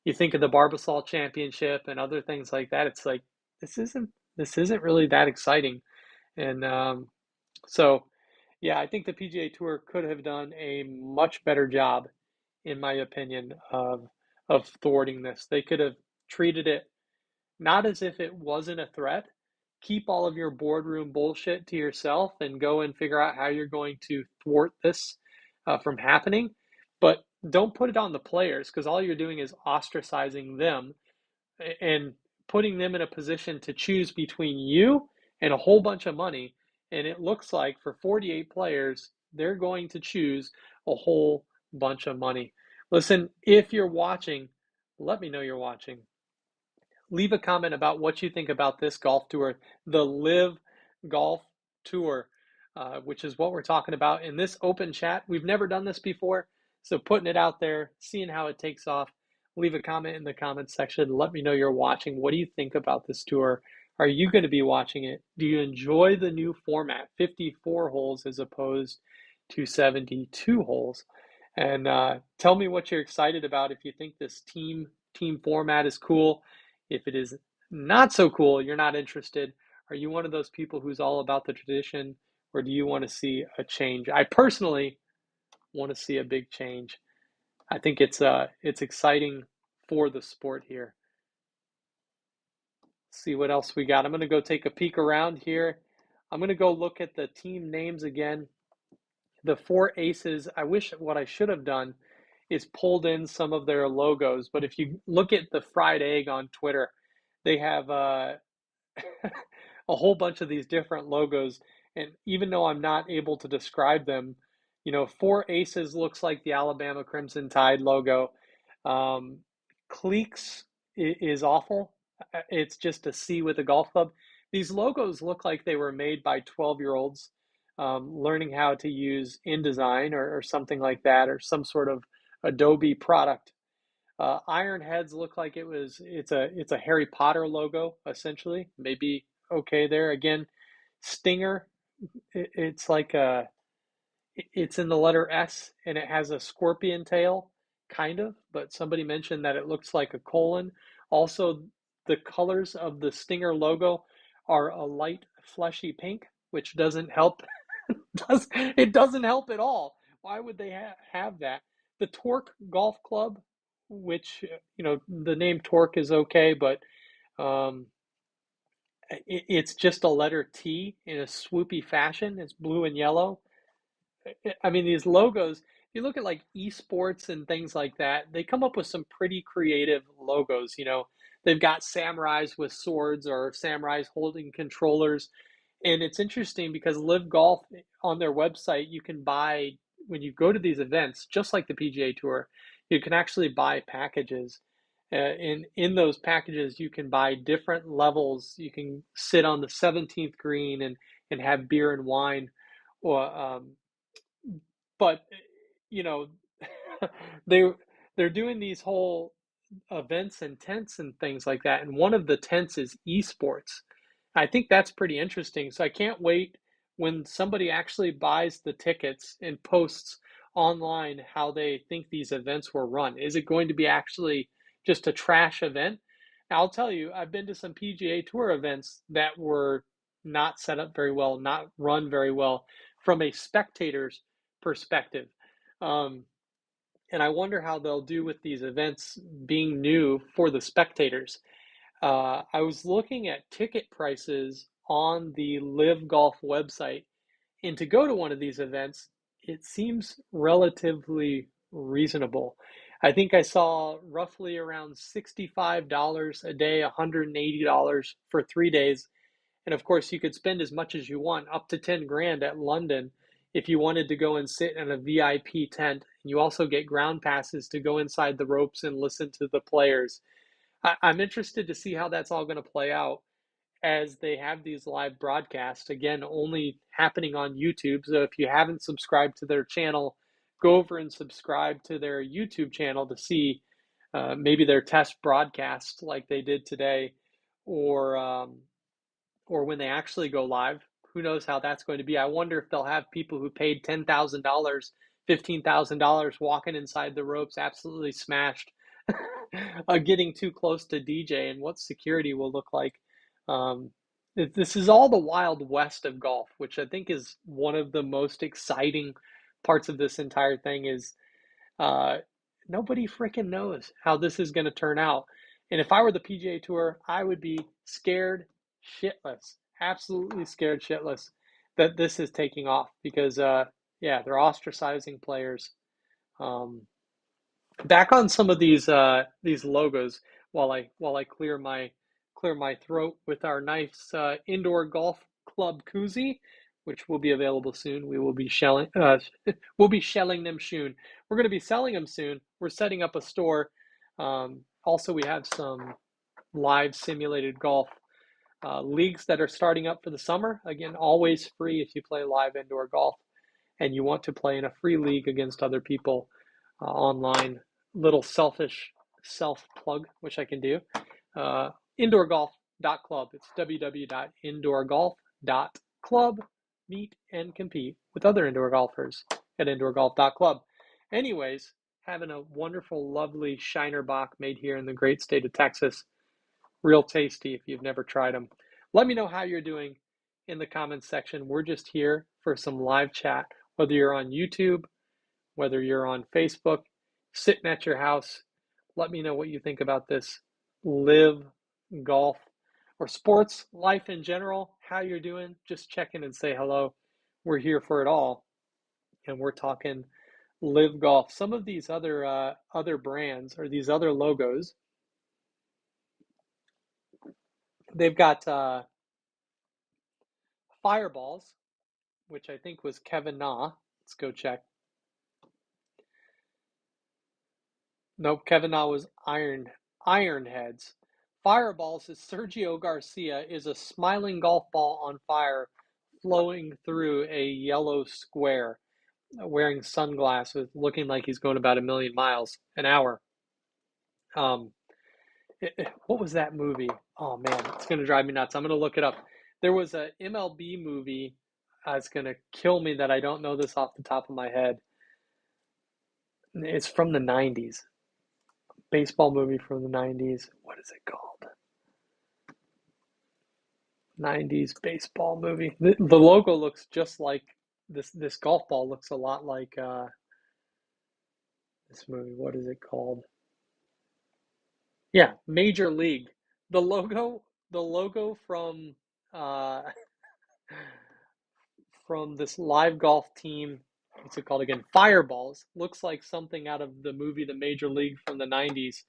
You think of the Barbasol Championship and other things like that. It's like this isn't this isn't really that exciting, and so yeah, I think the PGA Tour could have done a much better job, in my opinion, of thwarting this. They could have treated it not as if it wasn't a threat. Keep all of your boardroom bullshit to yourself and go and figure out how you're going to thwart this from happening. But don't put it on the players, because all you're doing is ostracizing them and putting them in a position to choose between you and a whole bunch of money. And it looks like for 48 players, they're going to choose a whole bunch of money. Listen, if you're watching, let me know you're watching. Leave a comment about what you think about this golf tour, the LIV Golf Tour, which is what we're talking about in this open chat. We've never done this before, so putting it out there, seeing how it takes off. Leave a comment in the comments section. Let me know you're watching. What do you think about this tour? Are you going to be watching it? Do you enjoy the new format, 54 holes as opposed to 72 holes? And tell me what you're excited about. If you think this team format is cool, if it is not so cool, you're not interested. Are you one of those people who's all about the tradition, or do you want to see a change? I personally want to see a big change. I think it's exciting for the sport here. See what else we got. I'm going to go take a peek around here. I'm going to go look at the team names again. The four aces, I wish what I should have done is pulled in some of their logos. But if you look at the fried egg on Twitter, they have a whole bunch of these different logos. And even though I'm not able to describe them, four aces looks like the Alabama Crimson Tide logo. Cleeks is awful. It's just a C with a golf club. These logos look like they were made by 12-year-olds learning how to use InDesign or something like that, or some sort of Adobe product. Iron Heads look like it's a Harry Potter logo essentially. Maybe okay there again. Stinger, it's like it's in the letter S and it has a scorpion tail, kind of, but somebody mentioned that it looks like a colon. Also, the colors of the Stinger logo are a light fleshy pink, which doesn't help. It doesn't help at all. Why would they have that? The Torque Golf Club, which the name Torque is okay, but um, it's just a letter T in a swoopy fashion. It's blue and yellow. I mean, these logos, if you look at like esports and things like that, they come up with some pretty creative logos. They've got samurais with swords or samurais holding controllers. And it's interesting because Live Golf on their website, you can buy, when you go to these events, just like the PGA Tour, you can actually buy packages. In those packages, you can buy different levels. You can sit on the 17th green and have beer and wine, or but you know they they're doing these whole events and tents and things like that, and one of the tents is esports. I think that's pretty interesting, so I can't wait when somebody actually buys the tickets and posts online how they think these events were run. Is it going to be actually just a trash event? Now, I'll tell you, I've been to some PGA Tour events that were not set up very well, not run very well from a spectator's perspective. Um, and I wonder how they'll do with these events being new for the spectators. I was looking at ticket prices on the Live Golf website, and to go to one of these events, it seems relatively reasonable. I think I saw roughly around $65 a day, $180 for 3 days. And of course, you could spend as much as you want, up to 10 grand at London if you wanted to go and sit in a VIP tent. And you also get ground passes to go inside the ropes and listen to the players. I'm interested to see how that's all going to play out as they have these live broadcasts, again, only happening on YouTube. So if you haven't subscribed to their channel, go over and subscribe to their YouTube channel to see maybe their test broadcast like they did today, or or when they actually go live. Who knows how that's going to be? I wonder if they'll have people who paid $10,000, $15,000 walking inside the ropes, absolutely smashed, getting too close to DJ, and what security will look like. Um, this is all the wild west of golf, which I think is one of the most exciting parts of this entire thing. Is uh, nobody freaking knows how this is going to turn out. And if I were the PGA Tour, I would be scared shitless, absolutely scared shitless that this is taking off because, yeah, they're ostracizing players. Um, Back on some of these logos while I clear my throat with our nice indoor golf club koozie, which will be available soon. We will be shelling we'll be shelling them soon. We're going to be selling them soon. We're setting up a store. Also, we have some live simulated golf leagues that are starting up for the summer. Again, always free if you play live indoor golf and you want to play in a free league against other people online. Little selfish self plug, which I can do. Uh, indoorgolf.club. It's www.indoorgolf.club. Meet and compete with other indoor golfers at indoorgolf.club. Anyways, having a wonderful, lovely Shiner Bock made here in the great state of Texas. Real tasty if you've never tried them. Let me know how you're doing in the comments section. We're just here for some live chat, whether you're on YouTube, whether you're on Facebook, sitting at your house. Let me know what you think about this live golf or sports life in general, how you're doing. Just check in and say hello. We're here for it all, and we're talking live golf. Some of these other brands or these other logos, they've got fireballs, which I think was Kevin Na. Let's go check. Nope, Kevin Na was Ironheads. Fireballs is Sergio Garcia is a smiling golf ball on fire, flowing through a yellow square, wearing sunglasses, looking like he's going about 1,000,000 miles an hour. Um, what was that movie? Oh man, it's gonna drive me nuts. I'm gonna look it up. There was a MLB movie. It's gonna kill me that I don't know this off the top of my head. It's from the 90s. Baseball movie from the 90s. What is it called? 90s baseball movie. The logo looks just like this golf ball looks a lot like this movie. What is it called? Yeah, Major League. The logo uh from this live golf team, what's it called again? Fireballs. Looks like something out of the movie The Major League from the 90s.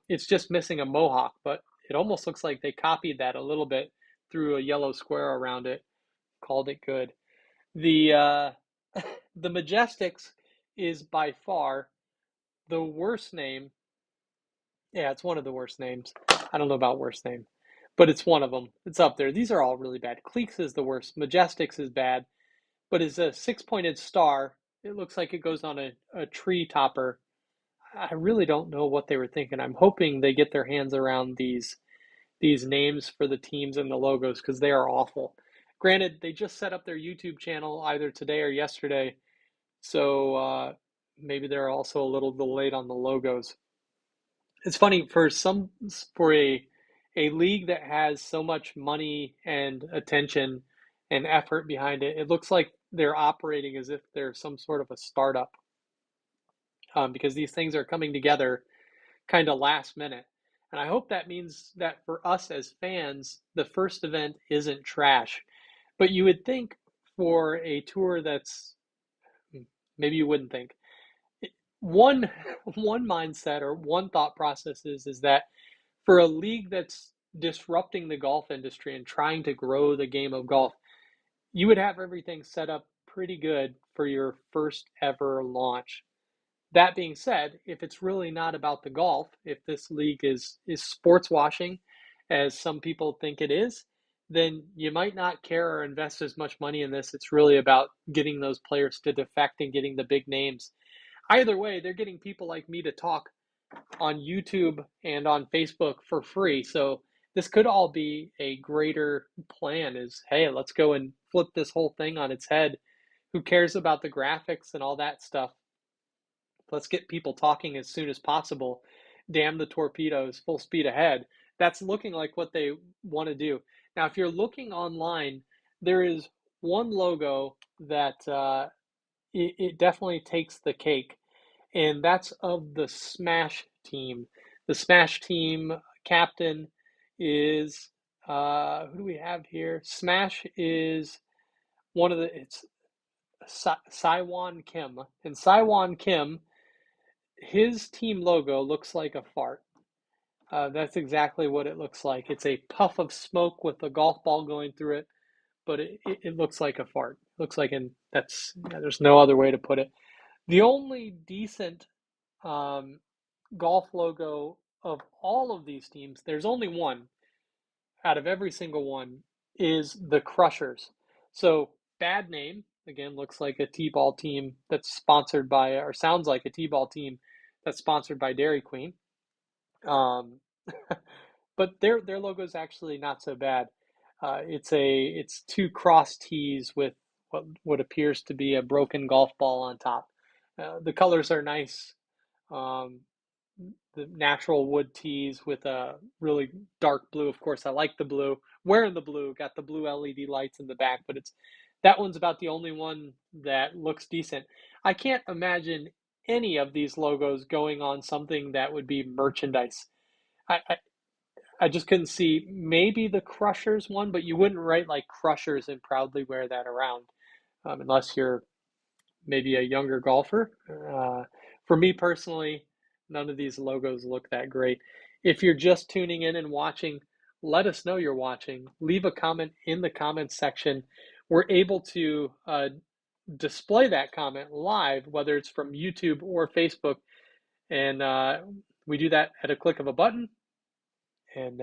It's just missing a mohawk, but it almost looks like they copied that a little bit, threw a yellow square around it, called it good. The the Majestics is by far the worst name. Yeah, it's one of the worst names. I don't know about worst name, but it's one of them. It's up there. These are all really bad. Cleeks is the worst. Majestics is bad, but is a six-pointed star. It looks like it goes on a tree topper. I really don't know what they were thinking. I'm hoping they get their hands around these names for the teams and the logos because they are awful. Granted, they just set up their YouTube channel either today or yesterday, so maybe they're also a little delayed on the logos. It's funny for a league that has so much money and attention and effort behind it. It looks like they're operating as if they're some sort of a startup, because these things are coming together kind of last minute. And I hope that means that for us as fans, the first event isn't trash. But you would think for a tour that's maybe you wouldn't think. One one mindset or one thought process is that for a league that's disrupting the golf industry and trying to grow the game of golf, you would have everything set up pretty good for your first ever launch. That being said, if it's really not about the golf, if this league is sports washing, as some people think it is, then you might not care or invest as much money in this. It's really about getting those players to defect and getting the big names. Either way, they're getting people like me to talk on YouTube and on Facebook for free. So this could all be a greater plan is, hey, let's go and flip this whole thing on its head. Who cares about the graphics and all that stuff? Let's get people talking as soon as possible. Damn the torpedoes, full speed ahead. That's looking like what they want to do. Now, if you're looking online, there is one logo that it definitely takes the cake, and that's of the Smash team. The Smash team captain is who do we have here? Smash is one of the it's Saiwon Kim, and Saiwon Kim, his team logo looks like a fart. That's exactly what it looks like. It's a puff of smoke with a golf ball going through it, but it looks like a fart. It looks like, and that's yeah, there's no other way to put it. The only decent um, golf logo of all of these teams, there's only one out of every single one, is the Crushers. So bad name, again, looks like a T-ball team that's sponsored by, or sounds like a T-ball team that's sponsored by Dairy Queen. Um, but their logo is actually not so bad. It's two cross tees with what appears to be a broken golf ball on top. The colors are nice. Um, the natural wood tees with a really dark blue. Of course, I like the blue. Wearing the blue, got the blue LED lights in the back, but it's that one's about the only one that looks decent. I can't imagine any of these logos going on something that would be merchandise. I, I, I just couldn't see maybe the Crushers one, but you wouldn't write like Crushers and proudly wear that around, unless you're maybe a younger golfer. For me personally, none of these logos look that great. If you're just tuning in and watching, let us know you're watching. Leave a comment in the comments section. We're able to display that comment live, whether it's from YouTube or Facebook, and we do that at a click of a button, and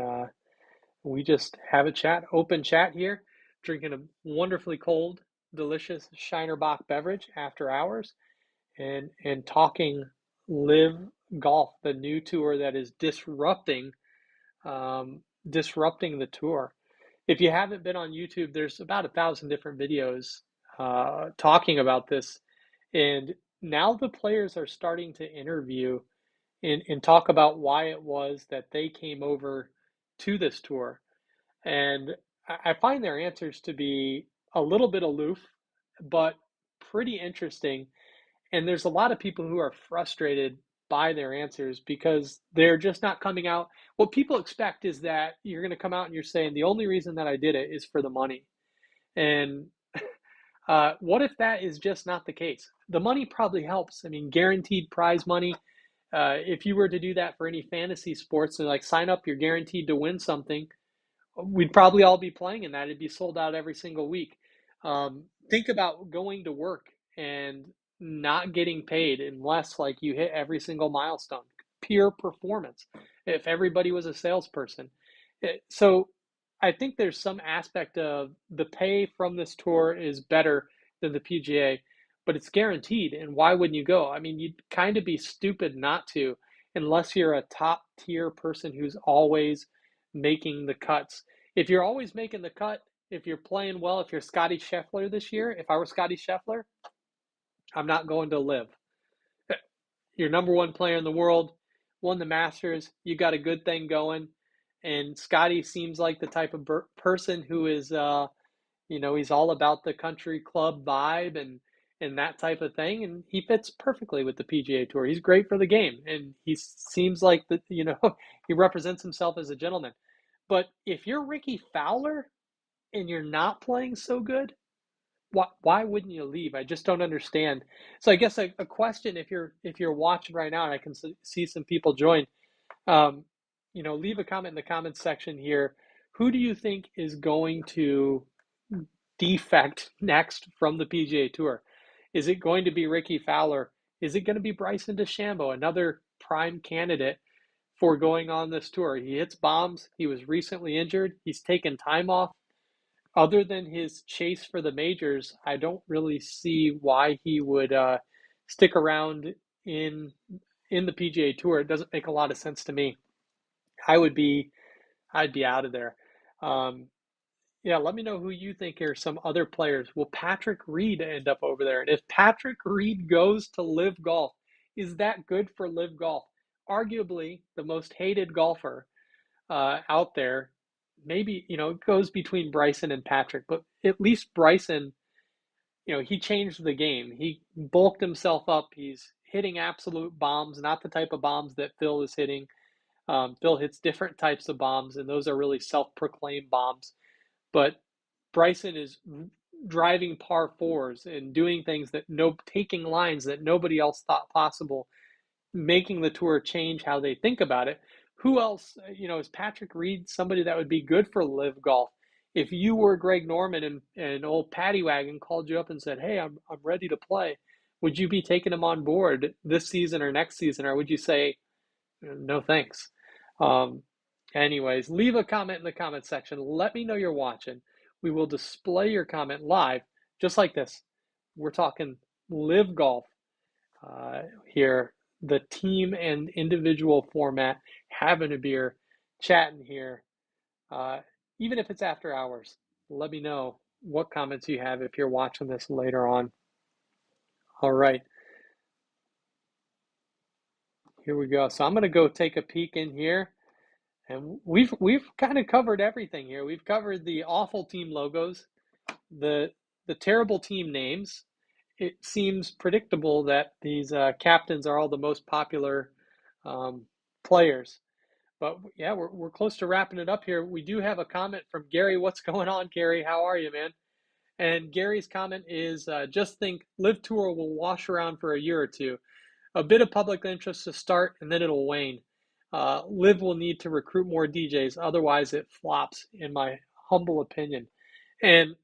we just have a chat, open chat here. drinking a wonderfully cold, delicious Shiner Bock beverage after hours, and talking LIV Golf, the new tour that is um, disrupting the tour. If you haven't been on YouTube, there's about 1,000 different videos talking about this, and now the players are starting to interview and talk about why it was that they came over to this tour. And I find their answers to be a little bit aloof, but pretty interesting. And there's a lot of people who are frustrated by their answers because they're just not coming out. What people expect is that you're going to come out and you're saying, the only reason that I did it is for the money. And what if that is just not the case? The money probably helps. I mean, guaranteed prize money. If you were to do that for any fantasy sports and like sign up, you're guaranteed to win something, we'd probably all be playing in that. It'd be sold out every single week. Think about going to work and not getting paid unless like you hit every single milestone. Pure performance. If everybody was a salesperson. So I think there's some aspect of the pay from this tour is better than the PGA, but it's guaranteed. And why wouldn't you go? I mean, you'd kind of be stupid not to, unless you're a top tier person who's always making the cuts. If you're always making the cut, if you're playing well, if you're Scotty Scheffler this year, if I were Scotty Scheffler, I'm not going to LIV. You're number one player in the world, won the Masters, you got a good thing going, and Scotty seems like the type of person who is, he's all about the country club vibe and that type of thing, and he fits perfectly with the PGA Tour. He's great for the game, and he seems like he represents himself as a gentleman. But if you're Ricky Fowler and you're not playing so good, why wouldn't you leave? I just don't understand. So I guess a question, if you're watching right now, and I can see some people join, um, leave a comment in the comments section here. Who do you think is going to defect next from the PGA Tour? Is it going to be Ricky Fowler? Is it going to be Bryson DeChambeau, another prime candidate for going on this tour? He hits bombs. He was recently injured. He's taken time off. Other than his chase for the majors, I don't really see why he would stick around in in the PGA Tour. It doesn't make a lot of sense to me. I would be I'd be out of there. Um, yeah, let me know who you think are some other players. Will Patrick Reed end up over there? And if Patrick Reed goes to LIV Golf, is that good for LIV Golf? Arguably the most hated golfer out there. Maybe, it goes between Bryson and Patrick, but at least Bryson, he changed the game. He bulked himself up. He's hitting absolute bombs, not the type of bombs that Phil is hitting. Phil hits different types of bombs, and those are really self-proclaimed bombs. But Bryson is driving par fours and doing things taking lines that nobody else thought possible, making the tour change how they think about it. Who else, is Patrick Reed somebody that would be good for LIV Golf? If you were Greg Norman and old Paddy Wagon called you up and said, "Hey, I'm ready to play," would you be taking him on board this season or next season, or would you say, "No, thanks"? Um, Anyways, leave a comment in the comment section. Let me know you're watching. We will display your comment live, just like this. We're talking LIV Golf here, the team and individual format, having a beer, chatting here, uh, even if it's after hours. Let me know what comments you have if you're watching this later on. All right, here we go. So I'm going to go take a peek in here. And we've kind of covered everything here. We've covered the awful team logos, the terrible team names. It seems predictable that these captains are all the most popular players. But yeah, we're close to wrapping it up here. We do have a comment from Gary. What's going on, Gary? How are you, man? And Gary's comment is, just think LIV Tour will wash around for a year or two. A bit of public interest to start, and then it'll wane. LIV will need to recruit more DJs, otherwise it flops, in my humble opinion. And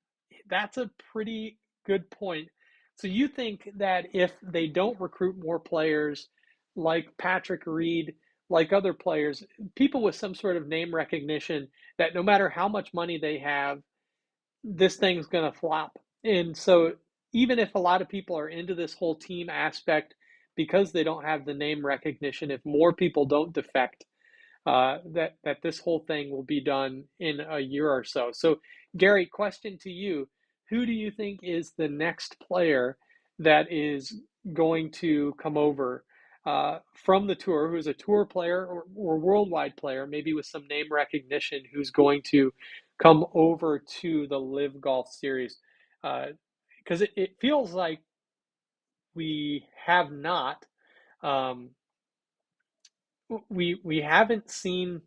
that's a pretty good point. So you think that if they don't recruit more players like Patrick Reed, like other players, people with some sort of name recognition, that no matter how much money they have, this thing's going to flop. And so even if a lot of people are into this whole team aspect because they don't have the name recognition, if more people don't defect, that this whole thing will be done in a year or so. So, Gary, question to you: who do you think is the next player that is going to come over from the tour, who's a tour player or worldwide player, maybe with some name recognition, who's going to come over to the LIV Golf Series? Because it feels like we have not. Um, we haven't seen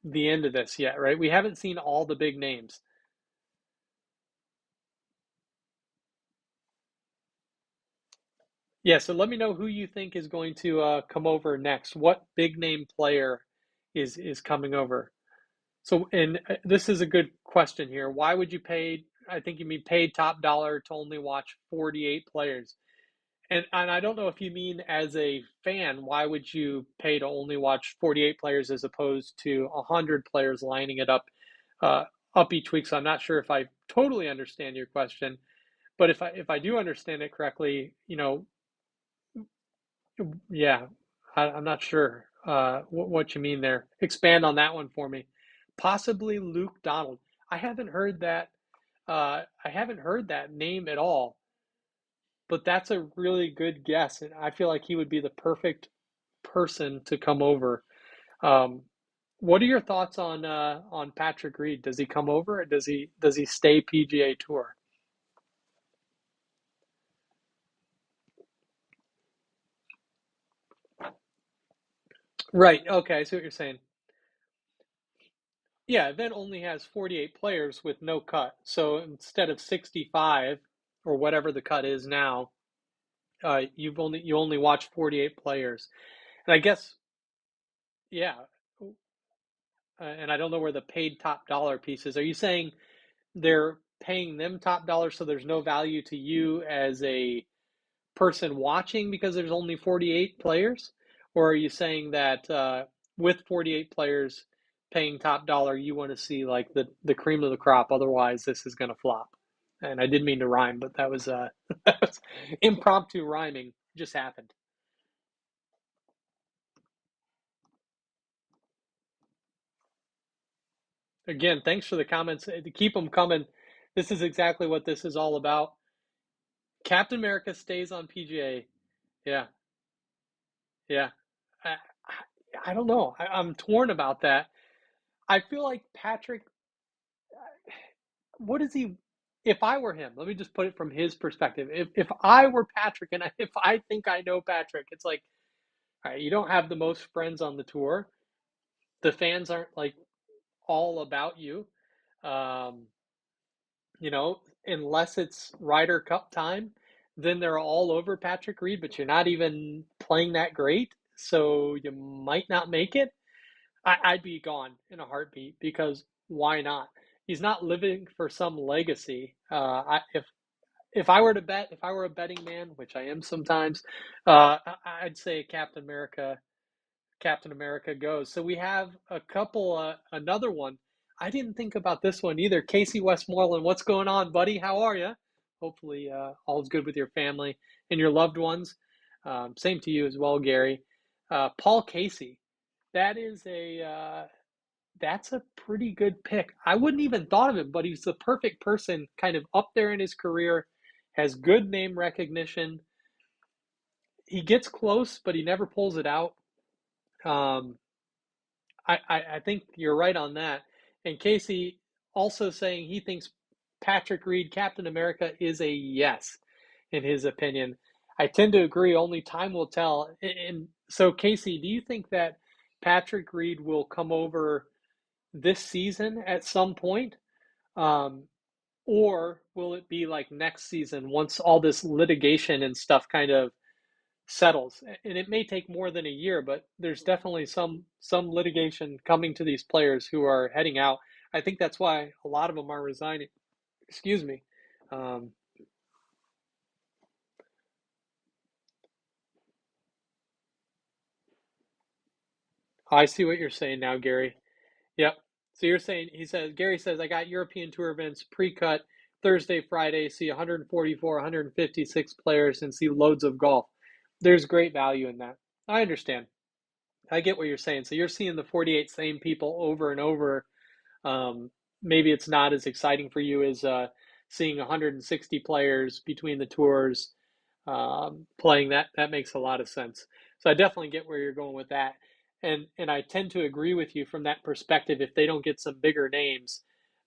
the end of this yet, right? We haven't seen all the big names. Yeah, so let me know who you think is going to come over next. What big name player is coming over? So, and this is a good question here. Why would you pay? I think you mean paid top dollar to only watch 48 players. And I don't know if you mean as a fan, why would you pay to only watch 48 players as opposed to 100 players lining it uh, up each week? So I'm not sure if I totally understand your question. But if I do understand it correctly, yeah, I'm not sure what you mean there. Expand on that one for me. Possibly Luke Donald. I haven't heard that. I haven't heard that name at all, but that's a really good guess, and I feel like he would be the perfect person to come over. Um, what are your thoughts on Patrick Reed? Does he come over, or does he stay PGA Tour? Right. Okay, I see what you're saying. Yeah, event only has 48 players with no cut. So instead of 65 or whatever the cut is now, you only watch 48 players. And I guess yeah, and I don't know where the paid top dollar piece is. Are you saying they're paying them top dollar so there's no value to you as a person watching because there's only 48 players? Or are you saying that with 48 players paying top dollar, you want to see like the cream of the crop? Otherwise, this is going to flop. And I didn't mean to rhyme, but that was that was impromptu rhyming. Just happened. Again, thanks for the comments. To keep them coming. This is exactly what this is all about. Captain America stays on PGA. Yeah, yeah. I, I don't know. I'm torn about that. I feel like Patrick, what is he? If I were him, let me just put it from his perspective. If I were Patrick and if I think I know Patrick, it's like, all right, you don't have the most friends on the tour. The fans aren't like all about you. Um, unless it's Ryder Cup time, then they're all over Patrick Reed, but you're not even playing that great, so you might not make it. I'd be gone in a heartbeat because why not? He's not living for some legacy. If I were to bet, if I were a betting man, which I am sometimes, I'd say Captain America goes. So we have a couple, another one. I didn't think about this one either. Casey Westmoreland, what's going on, buddy? How are you? Hopefully, all's good with your family and your loved ones. Same to you as well, Gary. Paul Casey, that is that's a pretty good pick. I wouldn't even thought of him, but he's the perfect person, kind of up there in his career, has good name recognition. He gets close, but he never pulls it out. Um, I think you're right on that. And Casey also saying he thinks Patrick Reed, Captain America, is a yes, in his opinion. I tend to agree, only time will tell. And so, Casey, do you think that Patrick Reed will come over this season at some point? Um, or will it be like next season once all this litigation and stuff kind of settles? And it may take more than a year, but there's definitely some litigation coming to these players who are heading out. I think that's why a lot of them are resigning. Excuse me. um, I see what you're saying now, Gary. Yep. So you're saying, Gary says, I got European Tour events pre-cut Thursday, Friday, see 144, 156 players and see loads of golf. There's great value in that. I understand. I get what you're saying. So you're seeing the 48 same people over and over. Um, Maybe it's not as exciting for you as seeing 160 players between the tours playing. That makes a lot of sense. So I definitely get where you're going with that, and I tend to agree with you from that perspective. If they don't get some bigger names,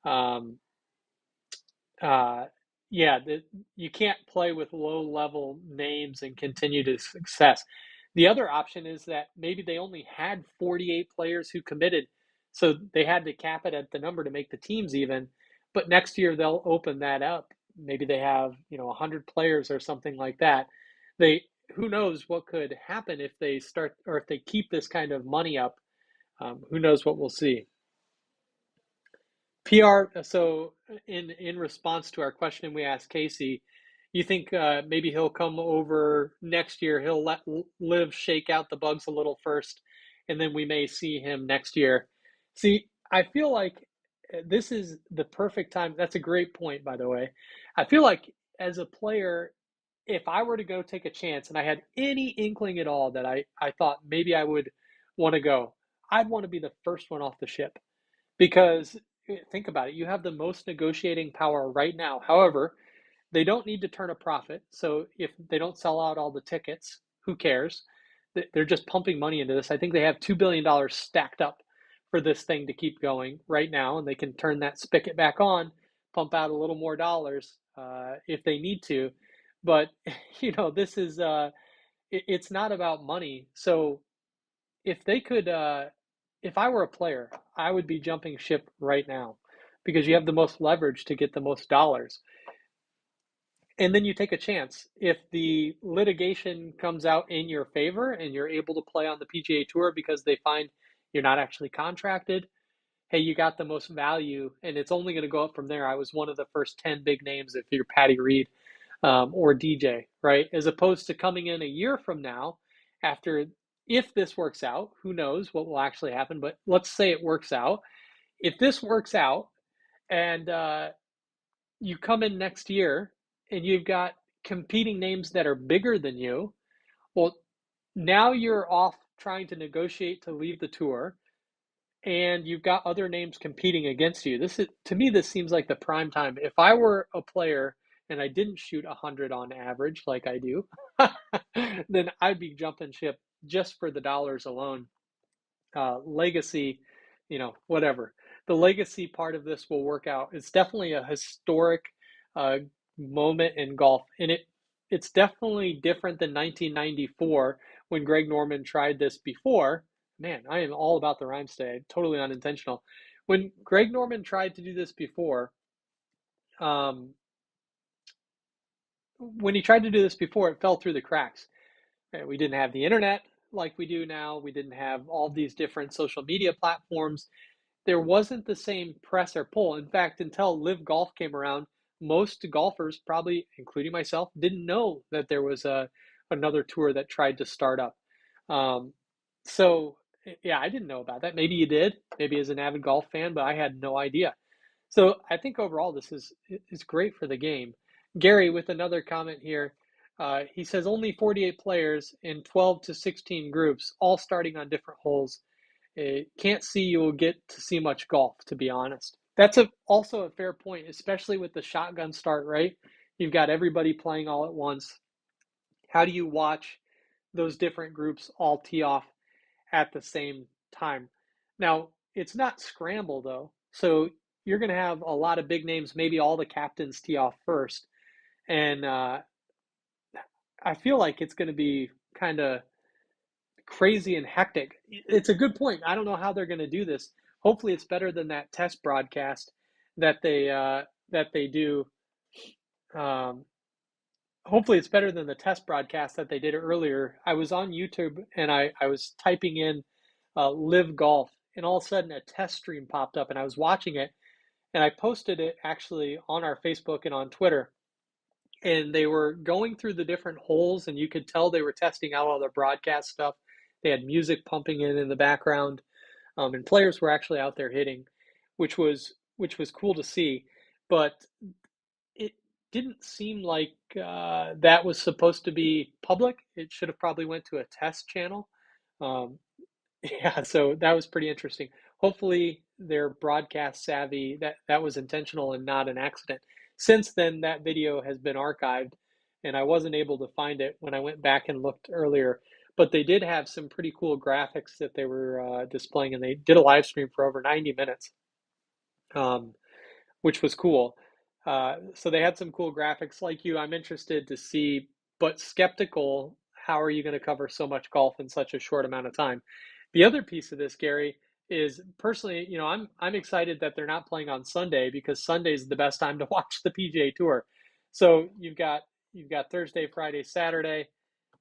um, uh, yeah, you can't play with low level names and continue to success. The other option is that maybe they only had 48 players who committed, so they had to cap it at the number to make the teams even. But next year they'll open that up. Maybe they have 100 players or something like that. They Who knows what could happen if they start or if they keep this kind of money up. Who knows what we'll see. PR, so in response to our question we asked Casey, you think maybe he'll come over next year, he'll let Liv shake out the bugs a little first, and then we may see him next year. See, I feel like this is the perfect time. That's a great point, by the way. I feel like as a player, if I were to go take a chance and I had any inkling at all that I thought maybe I would want to go, I'd want to be the first one off the ship because think about it, you have the most negotiating power right now. However, they don't need to turn a profit. So if they don't sell out all the tickets, who cares? They're just pumping money into this. I think they have $2 billion stacked up for this thing to keep going right now, and they can turn that spigot back on, pump out a little more dollars if they need to. But this is it's not about money. So if they could if I were a player, I would be jumping ship right now because you have the most leverage to get the most dollars. And then you take a chance. If the litigation comes out in your favor and you're able to play on the PGA Tour because they find you're not actually contracted, hey, you got the most value and it's only going to go up from there. I was one of the first 10 big names if you're Patty Reed or DJ, right? As opposed to coming in a year from now after, if this works out, who knows what will actually happen, but let's say it works out. If this works out and you come in next year and you've got competing names that are bigger than you, well, now you're off trying to negotiate to leave the tour and you've got other names competing against you. This is, to me, this seems like the prime time. If I were a player and I didn't shoot 100 on average like I do, then I'd be jumping ship just for the dollars alone. Legacy, whatever. The legacy part of this will work out. It's definitely a historic uh, moment in golf, and it's definitely different than 1994 when Greg Norman tried this before. Man, I am all about the rhymes today. Totally unintentional. When Greg Norman tried to do this before, um, it fell through the cracks. We didn't have the internet like we do now. We didn't have all these different social media platforms. There wasn't the same press or pull. In fact, until LIV Golf came around, most golfers, probably including myself, didn't know that there was another tour that tried to start up. Um, so, yeah, I didn't know about that. Maybe you did, maybe as an avid golf fan, but I had no idea. So I think overall this is great for the game. Gary with another comment here. He says only 48 players in 12 to 16 groups, all starting on different holes. Can't see you'll get to see much golf, to be honest. That's also a fair point, especially with the shotgun start, right? You've got everybody playing all at once. How do you watch those different groups all tee off at the same time? Now, it's not scramble though. So you're going to have a lot of big names, maybe all the captains tee off first. And I feel like it's going to be kind of crazy and hectic. It's a good point. I don't know how they're going to do this. Hopefully, it's better than that test broadcast that they do. Um, Hopefully, it's better than the test broadcast that they did earlier. I was on YouTube and I was typing in LIV Golf, and all of a sudden a test stream popped up, and I was watching it, and I posted it actually on our Facebook and on Twitter. And they were going through the different holes, and you could tell they were testing out all their broadcast stuff. They had music pumping in the background, and players were actually out there hitting. which was cool to see. But it didn't seem like that was supposed to be public. It should have probably went to a test channel. Um, yeah, so that was pretty interesting. Hopefully, they're broadcast savvy. That was intentional and not an accident. Since then, that video has been archived, and I wasn't able to find it when I went back and looked earlier. But they did have some pretty cool graphics that they were displaying, and they did a live stream for over 90 minutes. Um, which was cool. So they had some cool graphics. Like you, I'm interested to see, but skeptical. How are you going to cover so much golf in such a short amount of time? The other piece of this, Gary, is personally, I'm excited that they're not playing on Sunday because Sunday is the best time to watch the PGA Tour. So you've got Thursday, Friday, Saturday.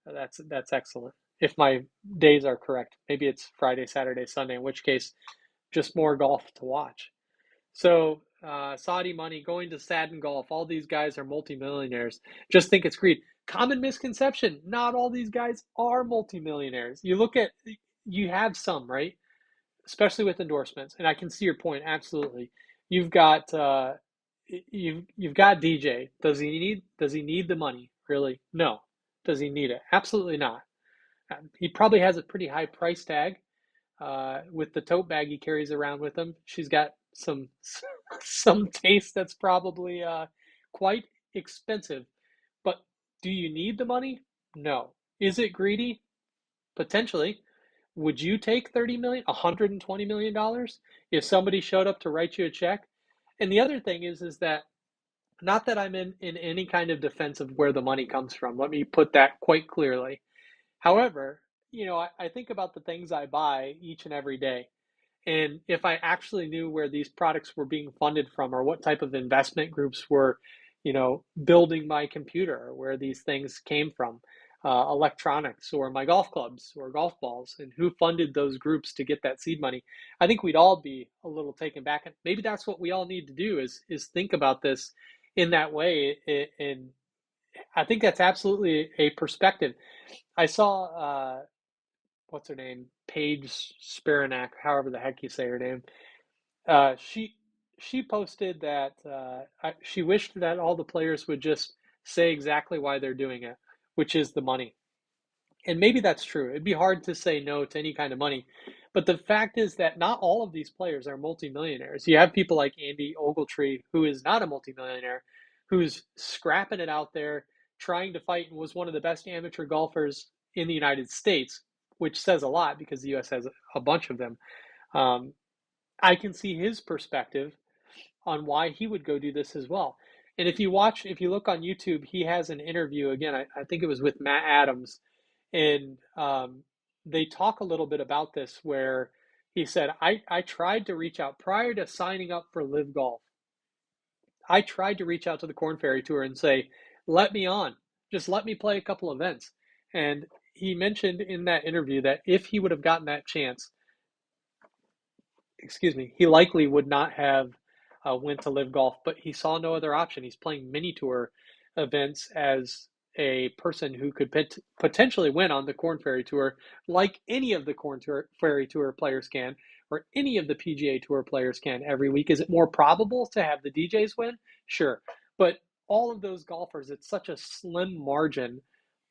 That's excellent. If my days are correct, maybe it's Friday, Saturday, Sunday. In which case, just more golf to watch. So Saudi money going to Sadin Golf. All these guys are multimillionaires. Just think it's greed. Common misconception. Not all these guys are multimillionaires. You have some, right? Especially with endorsements. And I can see your point. Absolutely. You've got you've got DJ. Does he need the money? Really? No. Does he need it? Absolutely not. He probably has a pretty high price tag with the tote bag he carries around with him. She's got some taste that's probably quite expensive. But do you need the money? No. Is it greedy? Potentially. Would you take 30 million, $120 million if somebody showed up to write you a check? And the other thing is that not that I'm in any kind of defense of where the money comes from. Let me put that quite clearly. However, I think about the things I buy each and every day. And if I actually knew where these products were being funded from or what type of investment groups were, building my computer, or where these things came from, electronics or my golf clubs or golf balls, and who funded those groups to get that seed money, I think we'd all be a little taken back. And maybe that's what we all need to do is think about this in that way. And I think that's absolutely a perspective. I saw what's her name? Paige Spiranak, however the heck you say her name. She posted that she wished that all the players would just say exactly why they're doing it, which is the money. And maybe that's true. It'd be hard to say no to any kind of money. But the fact is that not all of these players are multimillionaires. You have people like Andy Ogletree, who is not a multimillionaire, who's scrapping it out there, trying to fight, and was one of the best amateur golfers in the United States, which says a lot because the U.S. has a bunch of them. Um, I can see his perspective on why he would go do this as well. And if you look on YouTube, he has an interview again. I think it was with Matt Adams, and they talk a little bit about this where he said, I tried to reach out prior to signing up for LIV Golf. I tried to reach out to the Korn Ferry Tour and say, let me on, just let me play a couple events. And he mentioned in that interview that if he would have gotten that chance, excuse me, he likely would not have went to LIV Golf, but he saw no other option. He's playing mini tour events as a person who could potentially win on the Korn Ferry Tour, like any of the Ferry Tour players can, or any of the PGA Tour players can every week. Is it more probable to have the DJs win? Sure, but all of those golfers, it's such a slim margin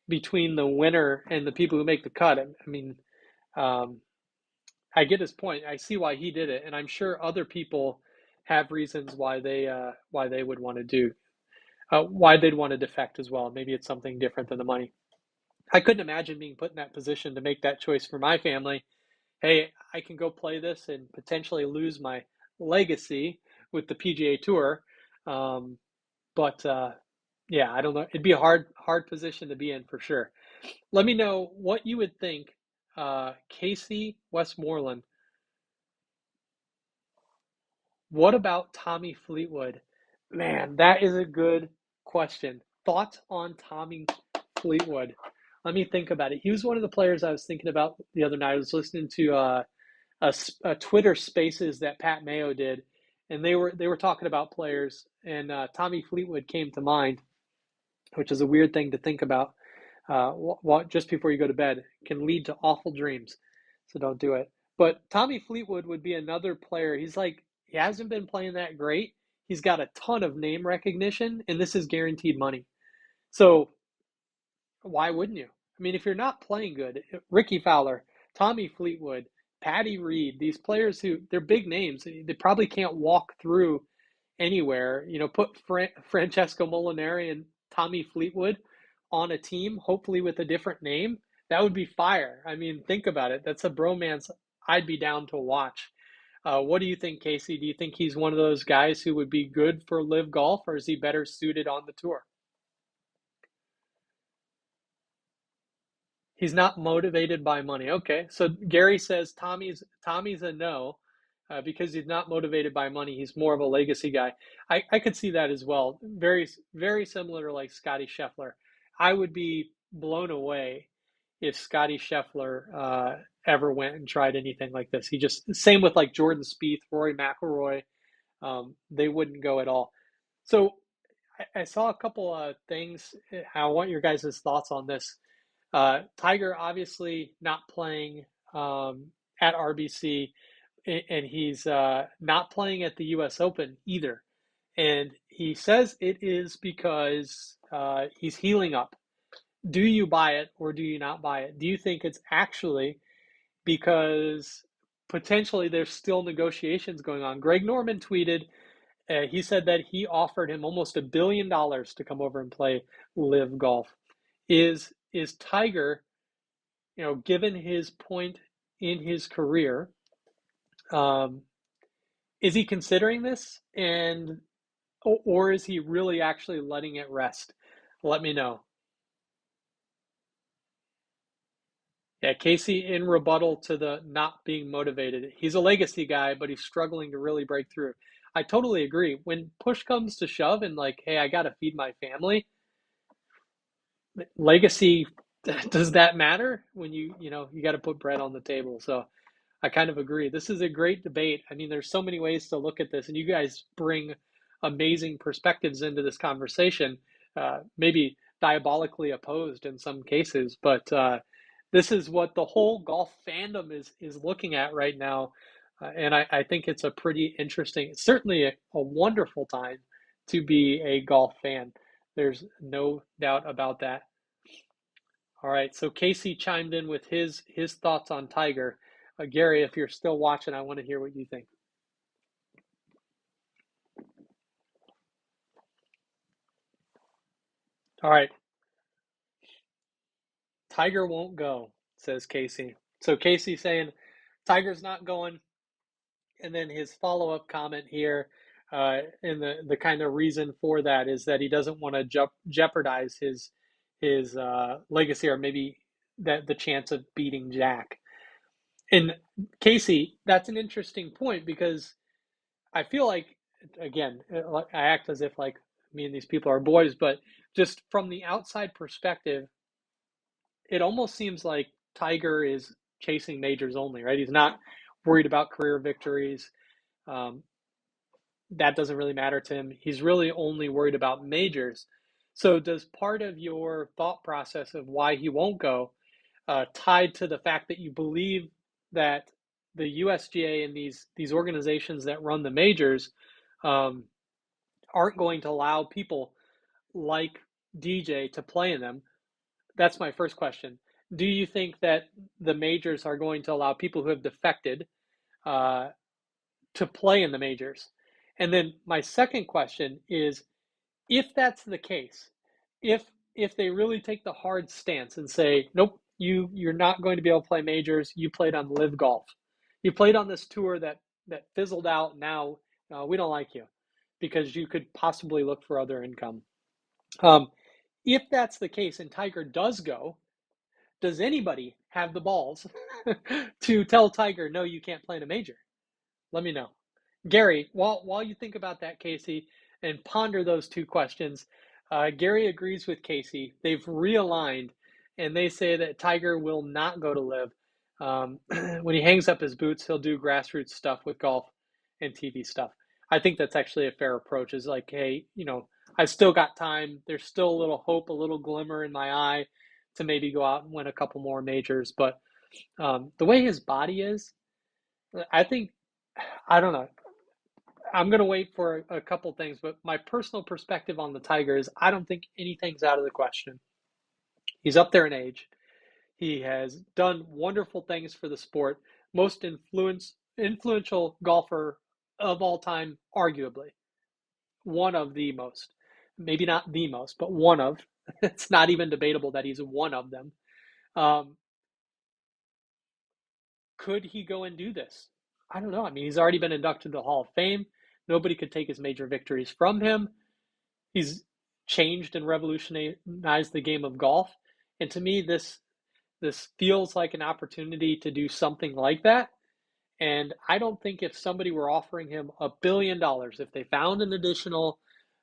between the winner and the people who make the cut. I mean, um, I get his point. I see why he did it, and I'm sure other people have reasons why they would want to do why they'd want to defect as well. Maybe it's something different than the money. I couldn't imagine being put in that position to make that choice for my family. Hey, I can go play this and potentially lose my legacy with the PGA Tour, um, but yeah, I don't know. It'd be a hard position to be in for sure. Let me know what you would think, Casey Westmoreland. What about Tommy Fleetwood? Man, that is a good question. Thoughts on Tommy Fleetwood? Let me think about it. He was one of the players I was thinking about the other night. I was listening to a Twitter Spaces that Pat Mayo did, and they were talking about players, and Tommy Fleetwood came to mind, which is a weird thing to think about. Just before you go to bed can lead to awful dreams, so don't do it. But Tommy Fleetwood would be another player. He's like He hasn't been playing that great. He's got a ton of name recognition, and this is guaranteed money. So why wouldn't you? I mean, if you're not playing good, Ricky Fowler, Tommy Fleetwood, Patty Reed, these players who they're big names, they probably can't walk through anywhere. Put Francesco Molinari and Tommy Fleetwood on a team, hopefully with a different name. That would be fire. I mean, think about it. That's a bromance I'd be down to watch. What do you think, Casey? Do you think he's one of those guys who would be good for LIV Golf, or is he better suited on the tour? He's not motivated by money. Okay, so Gary says Tommy's a no, because he's not motivated by money. He's more of a legacy guy. I could see that as well. Very very similar to like Scotty Scheffler. I would be blown away if Scotty Scheffler ever went and tried anything like this. He just same with like Jordan Spieth, Rory McIlroy. They wouldn't go at all. So I saw a couple of things. I want your guys' thoughts on this. Tiger obviously not playing at RBC, and he's not playing at the U.S. Open either. And he says it is because he's healing up. Do you buy it or do you not buy it? Do you think it's actually because potentially there's still negotiations going on? Greg Norman tweeted, he said that he offered him almost $1 billion to come over and play LIV Golf. Is Tiger, given his point in his career, um, is he considering this, and or is he really actually letting it rest? Let me know. Yeah, Casey, in rebuttal to the not being motivated, he's a legacy guy, but he's struggling to really break through. I totally agree. When push comes to shove and like, hey, I got to feed my family, legacy, does that matter when you got to put bread on the table? So I kind of agree. This is a great debate. I mean, there's so many ways to look at this, and you guys bring amazing perspectives into this conversation, maybe diabolically opposed in some cases, but this is what the whole golf fandom is looking at right now. And I think it's a pretty interesting, it's certainly a wonderful time to be a golf fan. There's no doubt about that. All right, so Casey chimed in with his thoughts on Tiger. Gary, if you're still watching, I want to hear what you think. All right, Tiger won't go, says Casey. So Casey saying Tiger's not going, and then his follow-up comment here, and the kind of reason for that is that he doesn't want to jeopardize his legacy, or maybe that the chance of beating Jack. And Casey, that's an interesting point because I feel like, again, I act as if like me and these people are boys, but just from the outside perspective, it almost seems like Tiger is chasing majors only, right? He's not worried about career victories. Um, that doesn't really matter to him. He's really only worried about majors. So, does part of your thought process of why he won't go tied to the fact that you believe that the USGA and these organizations that run the majors um, aren't going to allow people like DJ to play in them? That's my first question. Do you think that the majors are going to allow people who have defected uh, to play in the majors? And then my second question is, if that's the case, if if they really take the hard stance and say, nope, you're not going to be able to play majors. You played on LIV Golf. You played on this tour that fizzled out. Now we don't like you because you could possibly look for other income. Um, if that's the case and Tiger does go, does anybody have the balls to tell Tiger, no, you can't play in a major? Let me know. Gary, while you think about that, Casey, and ponder those two questions, Gary agrees with Casey. They've realigned, and they say that Tiger will not go to LIV. When he hangs up his boots, he'll do grassroots stuff with golf and TV stuff. I think that's actually a fair approach. Is like, hey, I've still got time. There's still a little hope, a little glimmer in my eye to maybe go out and win a couple more majors. But the way his body is, I think, I don't know. I'm going to wait for a couple things, but my personal perspective on the Tiger is I don't think anything's out of the question. He's up there in age. He has done wonderful things for the sport. Most influential golfer of all time, arguably. One of the most. Maybe not the most, but one of. It's not even debatable that he's one of them. Um, could he go and do this? I don't know. I mean, he's already been inducted to the Hall of Fame. Nobody could take his major victories from him. He's changed and revolutionized the game of golf. And to me, this feels like an opportunity to do something like that. And I don't think if somebody were offering him $1 billion, if they found an additional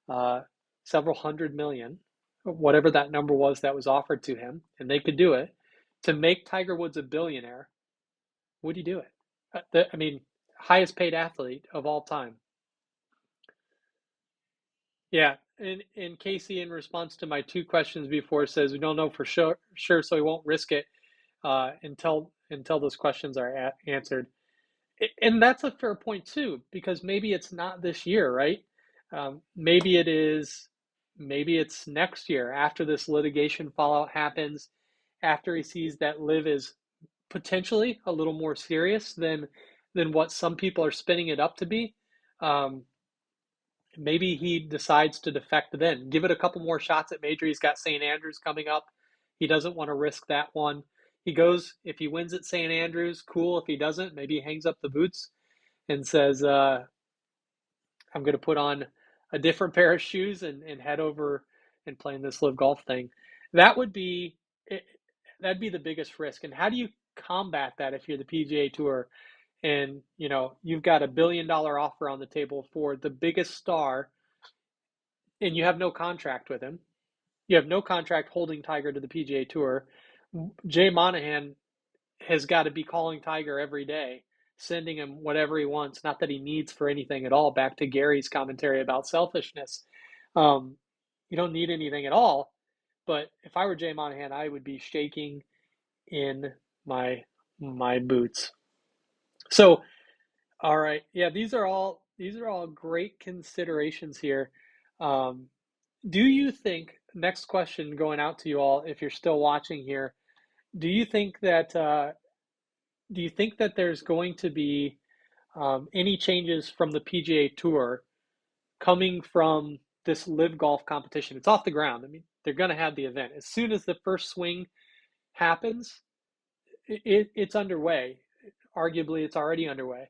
uh, several hundred million, whatever that number was that was offered to him, and they could do it, to make Tiger Woods a billionaire, would he do it? I mean, highest paid athlete of all time. Yeah, and Casey, in response to my two questions before, says we don't know for sure, so he won't risk it until those questions are answered. And that's a fair point too, because maybe it's not this year, right? Maybe it is. Maybe it's next year after this litigation fallout happens, after he sees that LIV is potentially a little more serious than what some people are spinning it up to be. Um, Maybe he decides to defect then. Give it a couple more shots at major. He's got St. Andrews coming up. He doesn't want to risk that one. He goes, if he wins at St. Andrews, cool. If he doesn't, maybe he hangs up the boots and says, I'm going to put on a different pair of shoes and head over and play in this LIV Golf thing. That would be that'd be the biggest risk. And how do you combat that if you're the PGA Tour and you've got $1 billion offer on the table for the biggest star and you have no contract with him? You have no contract holding Tiger to the PGA Tour. Jay Monahan has got to be calling Tiger every day, sending him whatever he wants. Not that he needs for anything at all. Back to Gary's commentary about selfishness. Um, you don't need anything at all. But if I were Jay Monahan, I would be shaking in my boots. So, all right, yeah, these are all great considerations here. Um, do you think, next question going out to you all, if you're still watching here, do you think that there's going to be any changes from the PGA Tour coming from this LIV Golf competition? It's off the ground. I mean, they're going to have the event. As soon as the first swing happens, it's underway. Arguably, it's already underway.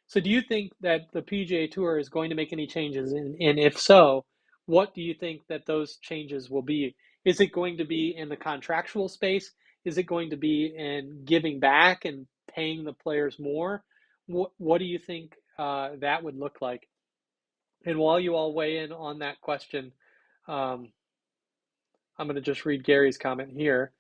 So do you think that the PGA Tour is going to make any changes? And if so, what do you think that those changes will be? Is it going to be in the contractual space? Is it going to be in giving back and paying the players more? What do you think that would look like? And while you all weigh in on that question, um, I'm going to just read Gary's comment here.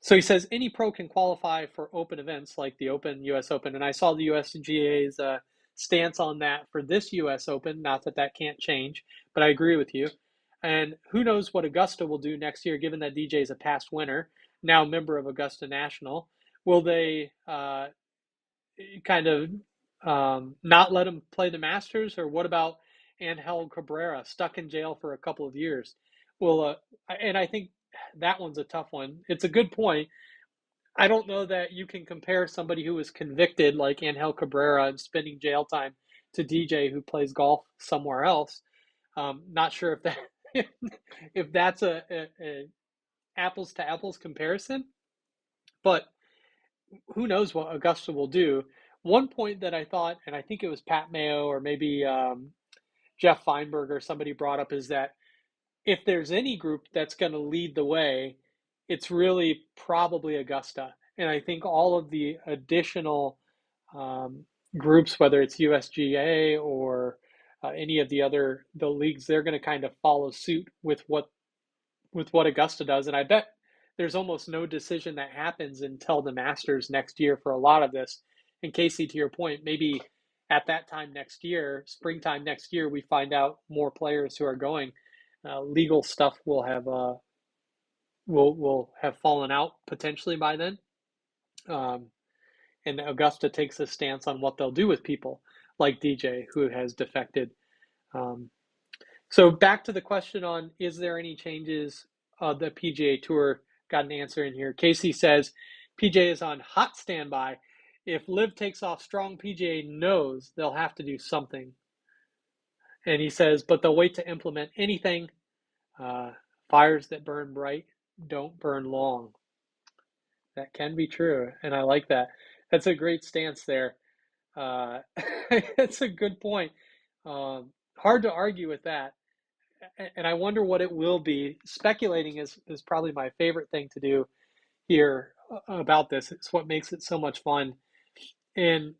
So he says any pro can qualify for open events like the Open, US Open, and I saw the USGA's stance on that for this US Open. Not that that can't change, but I agree with you. And who knows what Augusta will do next year, given that DJ is a past winner, now a member of Augusta National. Will they kind of not let him play the Masters, or what about Angel Cabrera, stuck in jail for a couple of years? Well, and I think that one's a tough one. It's a good point. I don't know that you can compare somebody who was convicted like Angel Cabrera and spending jail time to DJ who plays golf somewhere else. Not sure if that if that's a apples to apples comparison, but who knows what Augusta will do. One point that I thought, and I think it was Pat Mayo or maybe Jeff Feinberg or somebody brought up, is that if there's any group that's going to lead the way, it's really probably Augusta. And I think all of the additional um, groups, whether it's USGA or any of the leagues, they're going to kind of follow suit with what Augusta does. And I bet there's almost no decision that happens until the Masters next year for a lot of this. And Casey, to your point, maybe at that time next year, springtime next year, we find out more players who are going. Legal stuff will have fallen out potentially by then, um, and Augusta takes a stance on what they'll do with people like DJ who has defected. Um, so back to the question on, is there any changes? The PGA Tour got an answer in here. Casey says PGA is on hot standby. If LIV takes off strong, PGA knows they'll have to do something. And he says, but they'll wait to implement anything. Fires that burn bright don't burn long. That can be true, and I like that. That's a great stance there. That's a good point. Hard to argue with that. And I wonder what it will be. Speculating is probably my favorite thing to do here about this. It's what makes it so much fun. And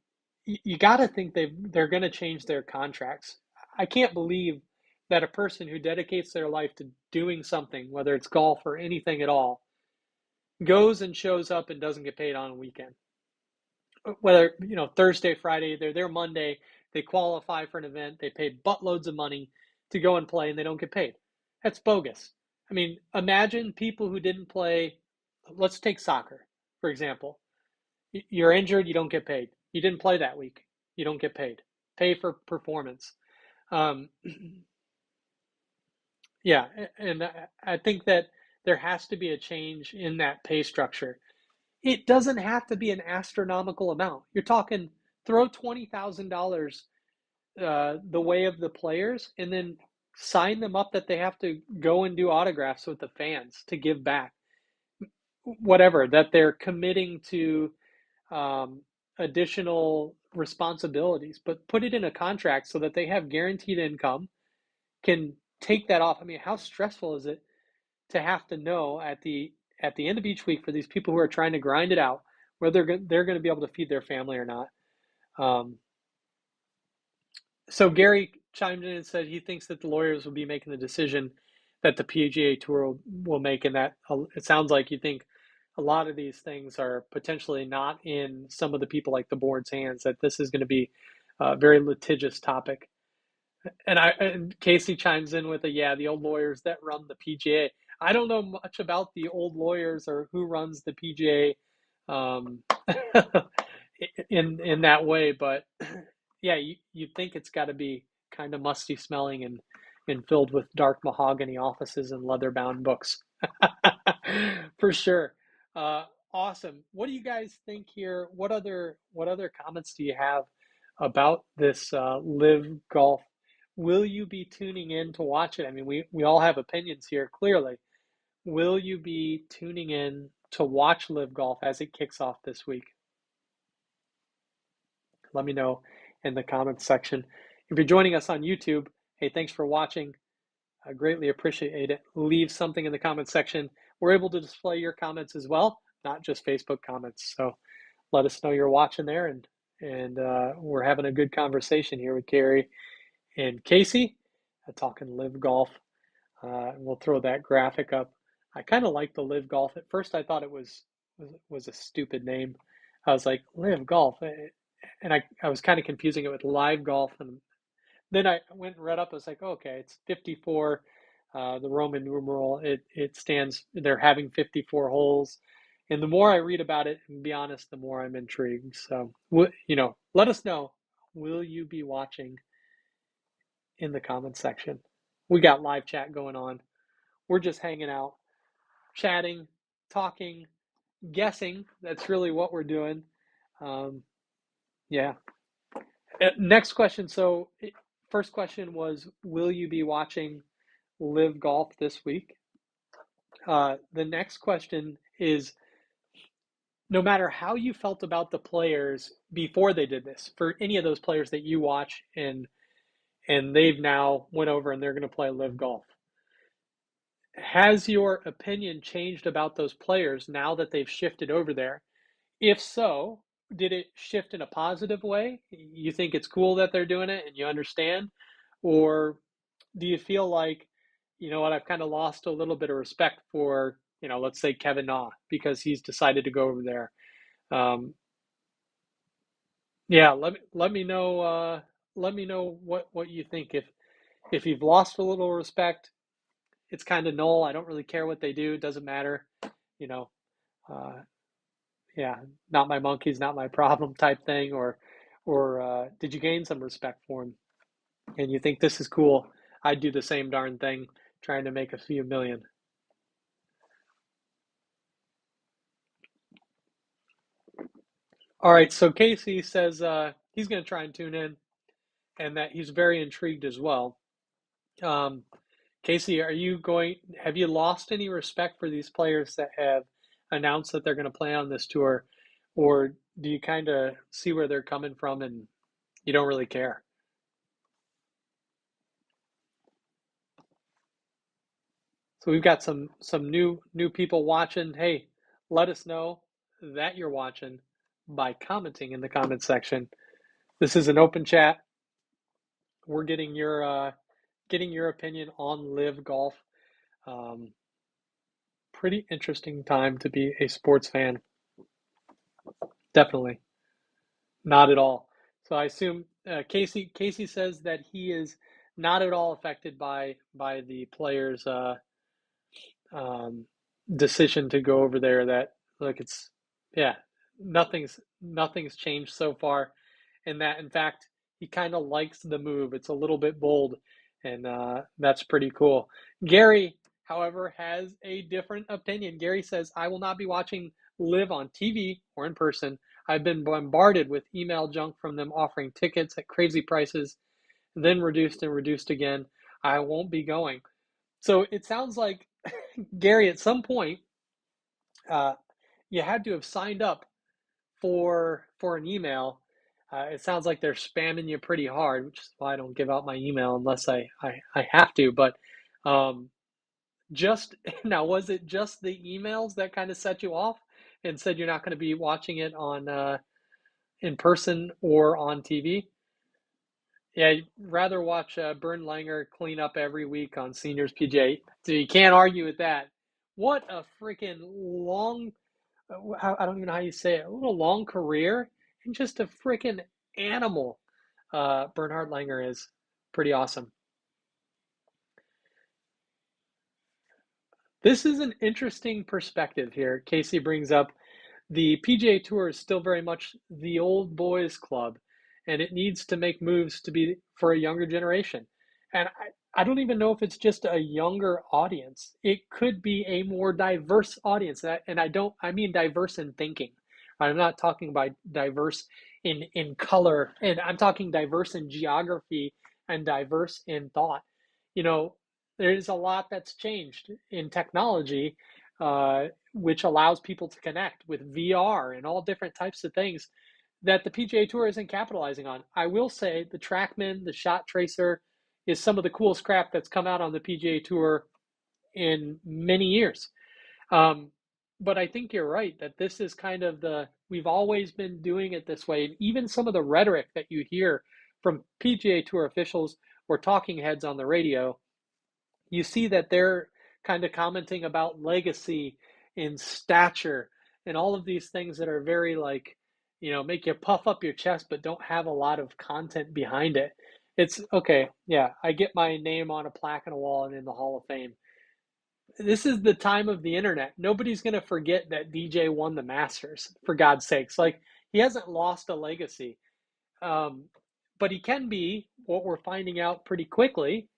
you got to think they're going to change their contracts. I can't believe that a person who dedicates their life to doing something, whether it's golf or anything at all, goes and shows up and doesn't get paid on a weekend. Whether, Thursday, Friday, they're there Monday, they qualify for an event, they pay buttloads of money to go and play, and they don't get paid. That's bogus. I mean, imagine people who didn't play. Let's take soccer, for example. You're injured, you don't get paid. You didn't play that week, you don't get paid. Pay for performance. Um, yeah, and I think that there has to be a change in that pay structure. It doesn't have to be an astronomical amount. You're talking throw $20,000 the way of the players, and then sign them up that they have to go and do autographs with the fans to give back. Whatever, that they're committing to additional responsibilities, but put it in a contract so that they have guaranteed income, can take that off. I mean, how stressful is it to have to know at the end of each week for these people who are trying to grind it out whether they're going to be able to feed their family or not? So Gary chimed in and said he thinks that the lawyers will be making the decision that the PGA Tour will make, and that it sounds like you think a lot of these things are potentially not in some of the people like the board's hands, that this is going to be a very litigious topic. And Casey chimes in with the old lawyers that run the PGA. I don't know much about the old lawyers or who runs the PGA in that way, but yeah, you'd think it's got to be kind of musty smelling and filled with dark mahogany offices and leather bound books. For sure. Awesome. What do you guys think here? What other comments do you have about this LIV Golf? Will you be tuning in to watch it? I mean, we all have opinions here, clearly. Will you be tuning in to watch LIV Golf as it kicks off this week? Let me know in the comments section. If you're joining us on YouTube, hey, thanks for watching. I greatly appreciate it. Leave something in the comments section. We're able to display your comments as well, not just Facebook comments. So let us know you're watching there, and we're having a good conversation here with Gary and Casey, talking LIV Golf. We'll throw that graphic up. I kind of like the LIV Golf. At first, I thought it was a stupid name. I was like, LIV Golf, and I was kind of confusing it with Live Golf, and then I went and read up. I was like, okay, it's 54. The Roman numeral. It stands. They're having 54 holes, and the more I read about it, and be honest, the more I'm intrigued. So, let us know. Will you be watching in the comments section? We got live chat going on. We're just hanging out, chatting, talking, guessing. That's really what we're doing. Yeah. Next question. So, first question was, will you be watching LIV Golf this week? The next question is, no matter how you felt about the players before they did this, for any of those players that you watch and they've now went over and they're going to play LIV Golf, has your opinion changed about those players now that they've shifted over there? If so, did it shift in a positive way? You think it's cool that they're doing it and you understand? Or do you feel like, you know what, I've kind of lost a little bit of respect for, let's say Kevin Na, because he's decided to go over there? Yeah, let me know what you think. If you've lost a little respect, it's kind of null. I don't really care what they do. It doesn't matter. You know, uh, yeah, not my monkeys, not my problem type thing, or did you gain some respect for him and you think this is cool? I'd do the same darn thing, trying to make a few million. All right, so Casey says he's going to try and tune in, and that he's very intrigued as well. Um, Casey, have you lost any respect for these players that have announced that they're going to play on this tour, or do you kind of see where they're coming from and you don't really care? So we've got some new people watching. Hey, let us know that you're watching by commenting in the comment section. This is an open chat. We're getting your opinion on LIV Golf. Um, Pretty interesting time to be a sports fan. Definitely. Not at all. So I assume Casey says that he is not at all affected by the players' um, decision to go over there. That look, it's yeah, nothing's changed so far, and that in fact he kind of likes the move. It's a little bit bold, and that's pretty cool. Gary, however, has a different opinion. Gary says, "I will not be watching LIV on TV or in person. I've been bombarded with email junk from them offering tickets at crazy prices, then reduced and reduced again. I won't be going." So it sounds like Gary, at some point, uh, you had to have signed up for an email. It sounds like they're spamming you pretty hard, which is why I don't give out my email unless I have to. But um, just now, was it just the emails that kind of set you off and said you're not going to be watching it on in person or on TV? Yeah, you'd rather watch Bern Langer clean up every week on Seniors PJ. So you can't argue with that. What a freaking long, I don't even know how you say it, what a long career and just a freaking animal. Bernhard Langer is pretty awesome. This is an interesting perspective here. Casey brings up the PGA Tour is still very much the old boys club, and it needs to make moves to be for a younger generation. And I don't even know if it's just a younger audience. It could be a more diverse audience. And I mean diverse in thinking. I'm not talking about diverse in color, and I'm talking diverse in geography and diverse in thought. You know, there's a lot that's changed in technology, which allows people to connect with VR and all different types of things that the PGA Tour isn't capitalizing on. I will say the TrackMan, the Shot Tracer, is some of the coolest crap that's come out on the PGA Tour in many years. Um, but I think you're right that this is kind of we've always been doing it this way. And even some of the rhetoric that you hear from PGA Tour officials or talking heads on the radio, you see that they're kind of commenting about legacy and stature and all of these things that are very like, make you puff up your chest but don't have a lot of content behind it. It's okay, yeah, I get my name on a plaque on a wall and in the Hall of Fame. This is the time of the internet. Nobody's going to forget that DJ won the Masters, for God's sakes. Like, he hasn't lost a legacy. Um, but he can be, what we're finding out pretty quickly,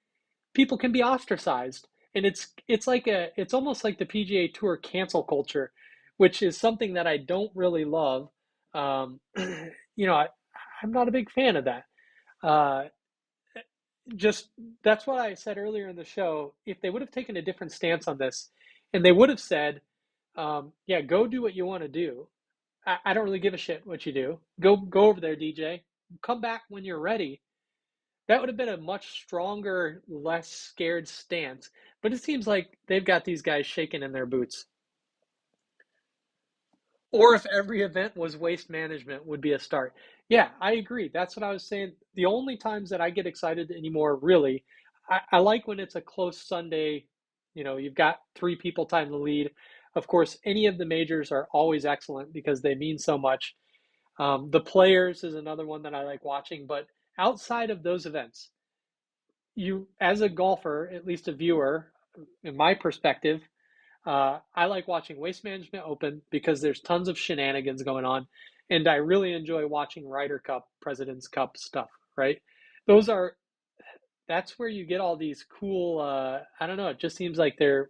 people can be ostracized, and it's almost like the PGA Tour cancel culture, which is something that I don't really love. Um, I'm not a big fan of that. Uh, just That's what I said earlier in the show. If they would have taken a different stance on this, and they would have said, "Yeah, go do what you want to do. I don't really give a shit what you do. Go over there, DJ. Come back when you're ready." That would have been a much stronger, less scared stance. But it seems like they've got these guys shaking in their boots. Or if every event was waste management would be a start. Yeah, I agree. That's what I was saying. The only times that I get excited anymore, really, I like when it's a close Sunday. You've got three people tying the lead. Of course, any of the majors are always excellent because they mean so much. The players is another one that I like watching. But outside of those events, you, as a golfer, at least a viewer, in my perspective, I like watching Waste Management Open because there's tons of shenanigans going on, and I really enjoy watching Ryder Cup, President's Cup stuff. Right? Those are that's where you get all these cool. I don't know. It just seems like they're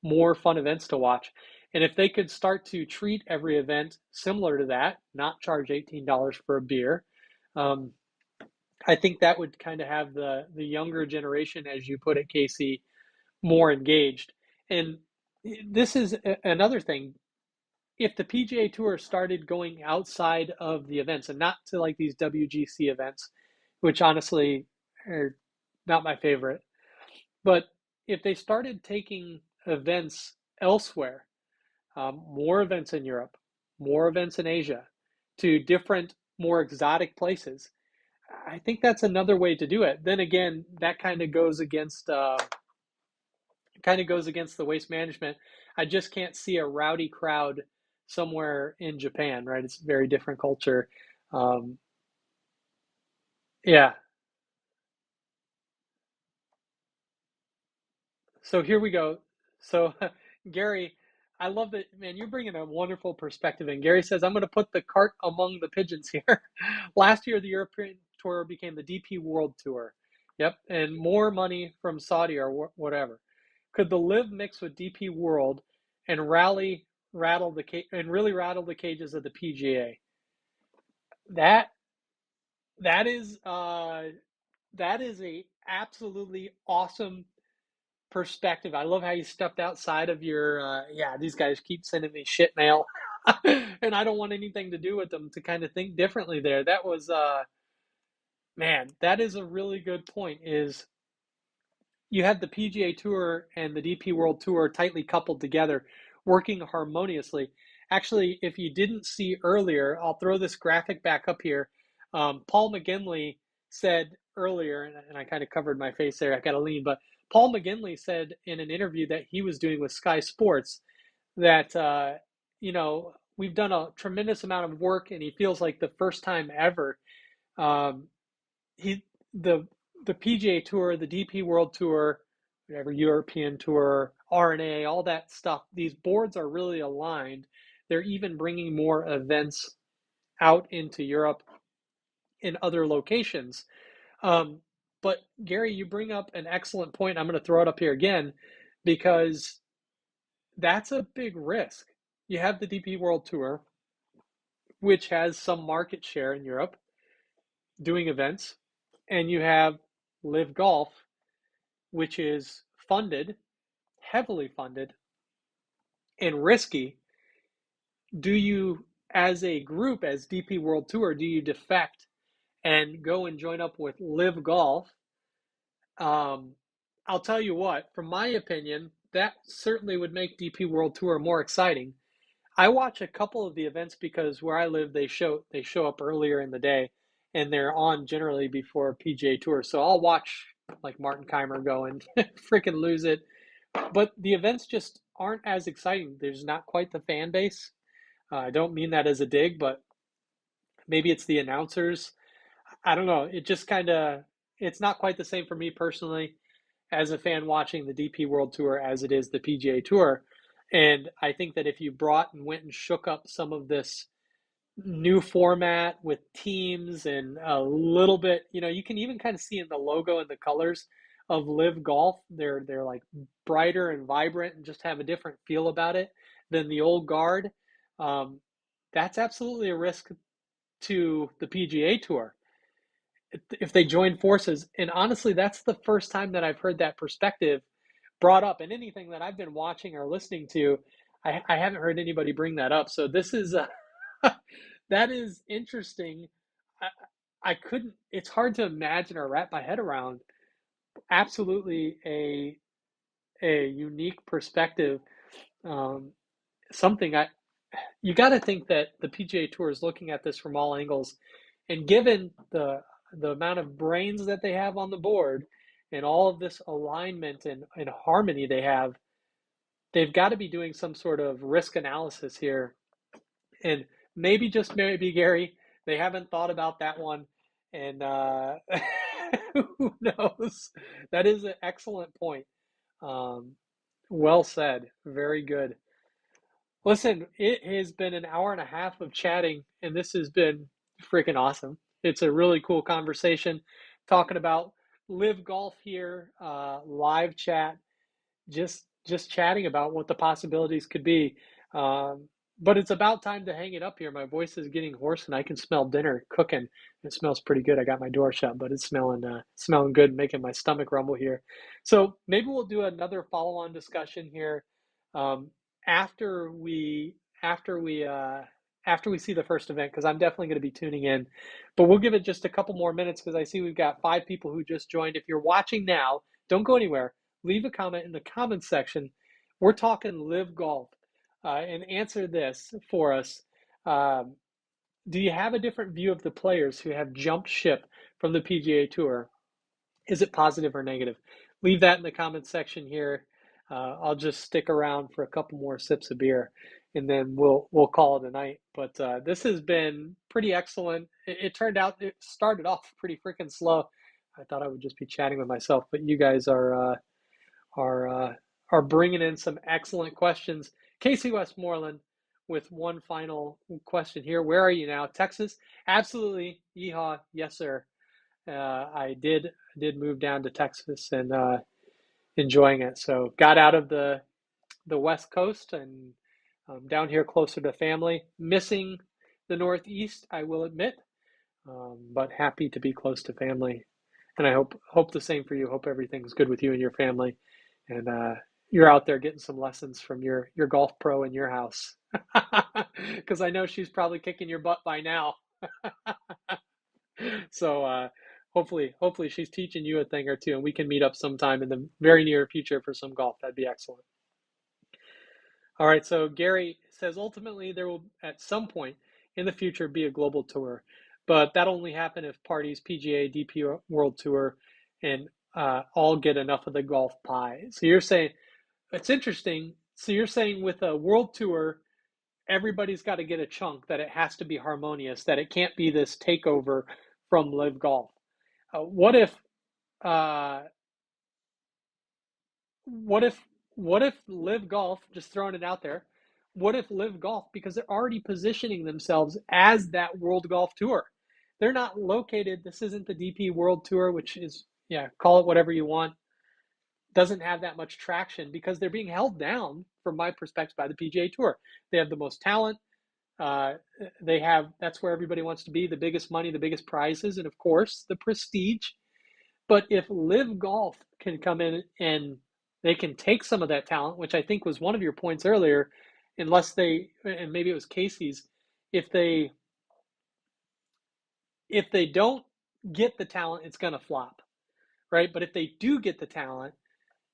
more fun events to watch. And if they could start to treat every event similar to that, not charge $18 for a beer, um, I think that would kind of have the younger generation, as you put it, Casey, more engaged. And this is another thing. If the PGA Tour started going outside of the events and not to like these WGC events, which honestly are not my favorite, but if they started taking events elsewhere, more events in Europe, more events in Asia, to different, more exotic places, I think that's another way to do it. Then again, that kind of goes against the waste management. I just can't see a rowdy crowd somewhere in Japan, right? It's a very different culture. Um, yeah. So here we go. So Gary, I love that, man. You're bringing a wonderful perspective in. Gary says, "I'm going to put the cart among the pigeons here." Last year, the European Tour became the DP World Tour. Yep, and more money from Saudi or whatever. Could the Live mix with DP World and really rattle the cages of the PGA? That that is that is a absolutely awesome perspective. I love how you stepped outside of your yeah, these guys keep sending me shit mail and I don't want anything to do with them, to kind of think differently there. That was man, that is a really good point. Is you have the PGA Tour and the DP World Tour tightly coupled together, working harmoniously. Actually, if you didn't see earlier, I'll throw this graphic back up here. Paul McGinley said earlier, and I kind of covered my face there, I got to lean, but Paul McGinley said in an interview that he was doing with Sky Sports that, you know, we've done a tremendous amount of work, and he feels like the first time ever um, he the the PGA Tour, the DP World Tour, whatever European Tour, RNA, all that stuff. These boards are really aligned. They're even bringing more events out into Europe in other locations. Um, but Gary, you bring up an excellent point. I'm going to throw it up here again because that's a big risk. You have the DP World Tour, which has some market share in Europe doing events, and you have LIV Golf, which is funded, heavily funded, and risky. Do you, as a group, as DP World Tour, do you defect and go and join up with LIV Golf? Um, I'll tell you what, from my opinion, that certainly would make DP World Tour more exciting. I watch a couple of the events because where I live, they show up earlier in the day, and they're on generally before PGA Tour. So I'll watch like Martin Keimer go and freaking lose it. But the events just aren't as exciting. There's not quite the fan base. I don't mean that as a dig, but maybe it's the announcers. I don't know. It just kind of it's not quite the same for me personally as a fan watching the DP World Tour as it is the PGA Tour. And I think that if you brought and went and shook up some of this new format with teams and a little bit, you know, you can even kind of see in the logo and the colors of LIV Golf, they're like brighter and vibrant and just have a different feel about it than the old guard. Um, that's absolutely a risk to the PGA Tour if they join forces. And honestly, that's the first time that I've heard that perspective brought up in anything that I've been watching or listening to. I haven't heard anybody bring that up. So this is that is interesting. I couldn't. It's hard to imagine or wrap my head around. Absolutely a unique perspective. Um, something I you got to think that the PGA Tour is looking at this from all angles, and given the amount of brains that they have on the board and all of this alignment and harmony they have, they've got to be doing some sort of risk analysis here. And maybe just maybe Gary, they haven't thought about that one. And who knows? That is an excellent point. Um, Well said. Very good. Listen, it has been an hour and a half of chatting, and this has been freaking awesome. It's a really cool conversation talking about live golf here, live chat, just chatting about what the possibilities could be. Um, but it's about time to hang it up here. My voice is getting hoarse, and I can smell dinner cooking. It smells pretty good. I got my door shut, but it's smelling good, making my stomach rumble here. So maybe we'll do another follow-on discussion here um, after we after we uh, after we see the first event, because I'm definitely going to be tuning in. But we'll give it just a couple more minutes because I see we've got 5 people who just joined. If you're watching now, don't go anywhere. Leave a comment in the comments section. We're talking live golf, and answer this for us. Um, do you have a different view of the players who have jumped ship from the PGA Tour? Is it positive or negative? Leave that in the comments section here. I'll just stick around for a couple more sips of beer, and then we'll call it a night. But this has been pretty excellent. It turned out it started off pretty freaking slow. I thought I would just be chatting with myself, but you guys are uh, are bringing in some excellent questions. Casey Westmoreland with one final question here. Where are you now? Texas? Absolutely. Yeehaw. Yes, sir. I did move down to Texas and enjoying it. So got out of the West Coast and down here closer to family. Missing the Northeast, I will admit, but happy to be close to family. And I hope the same for you. Hope everything's good with you and your family, and you're out there getting some lessons from your golf pro in your house, because I know she's probably kicking your butt by now. So hopefully she's teaching you a thing or two, and we can meet up sometime in the very near future for some golf. That'd be excellent. All right, so Gary says ultimately there will at some point in the future be a global tour, but that'll only happen if parties PGA, DP World Tour, and all get enough of the golf pie. So you're saying it's interesting. So you're saying with a World Tour, everybody's got to get a chunk. That it has to be harmonious. That it can't be this takeover from Live Golf. What if uh, what if what if Live Golf, just throwing it out there, what if Live Golf, because they're already positioning themselves as that World Golf Tour. They're not located, this isn't the DP World Tour, which is, yeah, call it whatever you want, doesn't have that much traction because they're being held down, from my perspective, by the PGA Tour. They have the most talent. Uh, they have, that's where everybody wants to be, the biggest money, the biggest prizes, and of course, the prestige. But if Live Golf can come in and they can take some of that talent, which I think was one of your points earlier, unless they, and maybe it was Casey's, if they if they don't get the talent, it's going to flop, right? But if they do get the talent,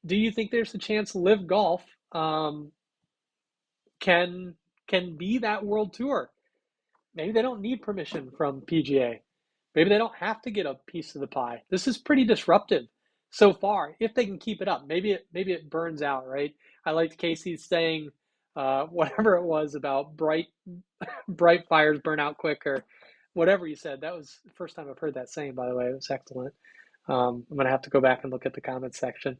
do you think there's a chance Live Golf um, can can be that world tour? Maybe they don't need permission from PGA. Maybe they don't have to get a piece of the pie. This is pretty disruptive so far. If they can keep it up, maybe it burns out, right? I liked Casey saying whatever it was about bright fires burn out quick, or whatever you said. That was the first time I've heard that saying, by the way. It was excellent. I'm gonna have to go back and look at the comments section.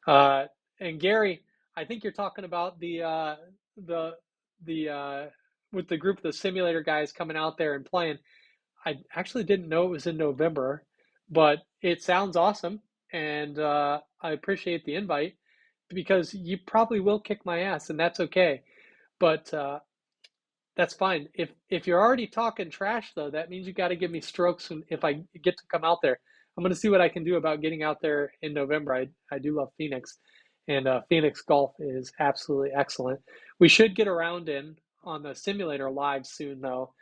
Uh, and Gary, I think you're talking about the the with the group of the simulator guys coming out there and playing. I actually didn't know it was in November, but it sounds awesome, and I appreciate the invite because you probably will kick my ass, and that's okay. But that's fine. If you're already talking trash though, that means you got to give me strokes if I get to come out there. I'm going to see what I can do about getting out there in November. I do love Phoenix, and Phoenix golf is absolutely excellent. We should get around in on the simulator live soon though,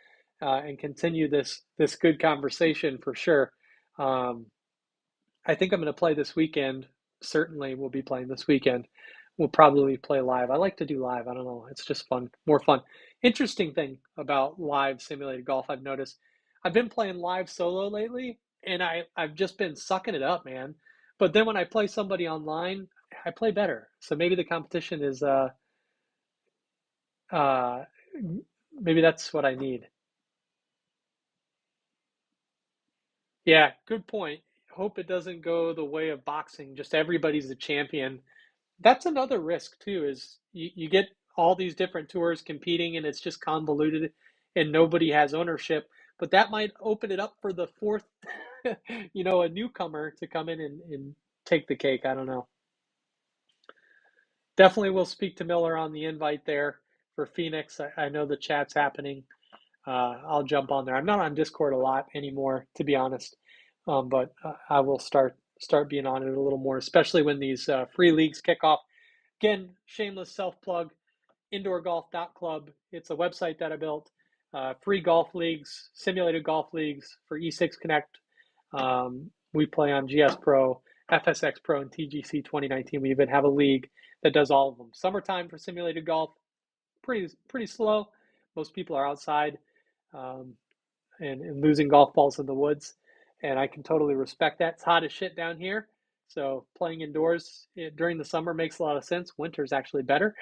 and continue this good conversation for sure. Um, I think I'm going to play this weekend. Certainly, we'll be playing this weekend. We'll probably play live. I like to do live. I don't know. It's just fun, more fun. Interesting thing about live simulated golf, I've noticed. I've been playing live solo lately, and I've just been sucking it up, man. But then when I play somebody online, I play better. So maybe the competition is uh maybe that's what I need. Yeah, good point. Hope it doesn't go the way of boxing. Just everybody's a champion. That's another risk too, is you get all these different tours competing and it's just convoluted and nobody has ownership. But that might open it up for the fourth, a newcomer to come in and take the cake. I don't know. Definitely will speak to Miller on the invite there for Phoenix. I know the chat's happening. I'll jump on there. I'm not on Discord a lot anymore, to be honest, but I will start being on it a little more, especially when these free leagues kick off. Again, shameless self plug, indoorgolf.club. It's a website that I built. Free golf leagues, simulated golf leagues for E6 Connect. We play on GS Pro, FSX Pro, and TGC 2019. We even have a league that does all of them. Summertime for simulated golf, pretty slow. Most people are outside um, and losing golf balls in the woods, and I can totally respect that. It's hot as shit down here, so playing indoors during the summer makes a lot of sense. Winter's actually better.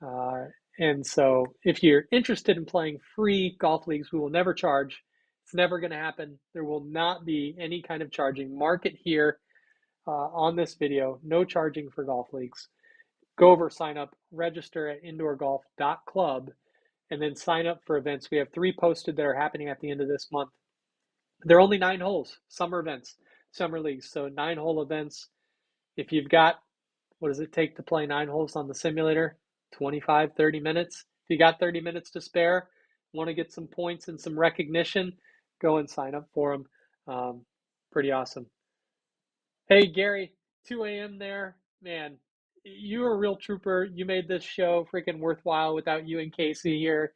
Uh, and so if you're interested in playing free golf leagues, we will never charge. It's never going to happen. There will not be any kind of charging. Mark it here on this video. No charging for golf leagues. Go over, sign up, register at indoorgolf.club, and then sign up for events. We have 3 posted that are happening at the end of this month. They're only 9 holes, summer events, summer leagues. So 9-hole events. If you've got, what does it take to play 9 holes on the simulator? 25, 30 minutes. If you got 30 minutes to spare, want to get some points and some recognition, go and sign up for them. Pretty awesome. Hey, Gary, 2 a.m. there. Man, you were a real trooper. You made this show freaking worthwhile. Without you and Casey here,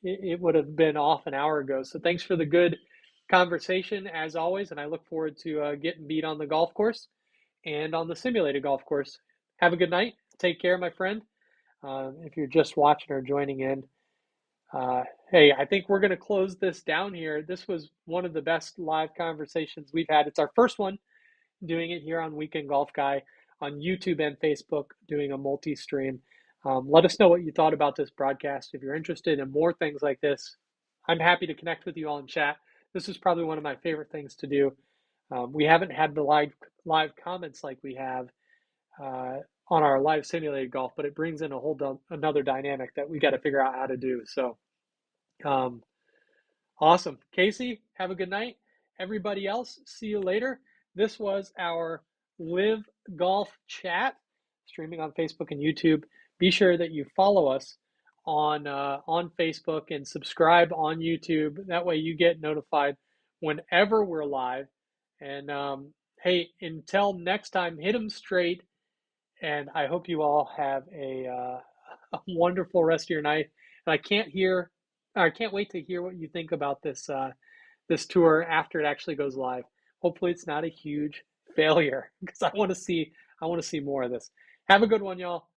it would have been off an hour ago. So thanks for the good conversation as always. And I look forward to getting beat on the golf course and on the simulated golf course. Have a good night. Take care, my friend. If you're just watching or joining in, hey, I think we're going to close this down here. This was one of the best live conversations we've had. It's our first one doing it here on Weekend Golf Guy on YouTube and Facebook, doing a multi-stream. Let us know what you thought about this broadcast. If you're interested in more things like this, I'm happy to connect with you all in chat. This is probably one of my favorite things to do. We haven't had the live comments like we have on our live simulated golf, but it brings in a whole another dynamic that we got to figure out how to do. So um, awesome. Casey, have a good night. Everybody else, see you later. This was our LIV Golf chat, streaming on Facebook and YouTube. Be sure that you follow us on Facebook and subscribe on YouTube. That way you get notified whenever we're live. And hey, until next time, hit them straight. And I hope you all have a wonderful rest of your night. And I can't wait to hear what you think about this tour after it actually goes live. Hopefully, it's not a huge failure because I want to see more of this. Have a good one, y'all.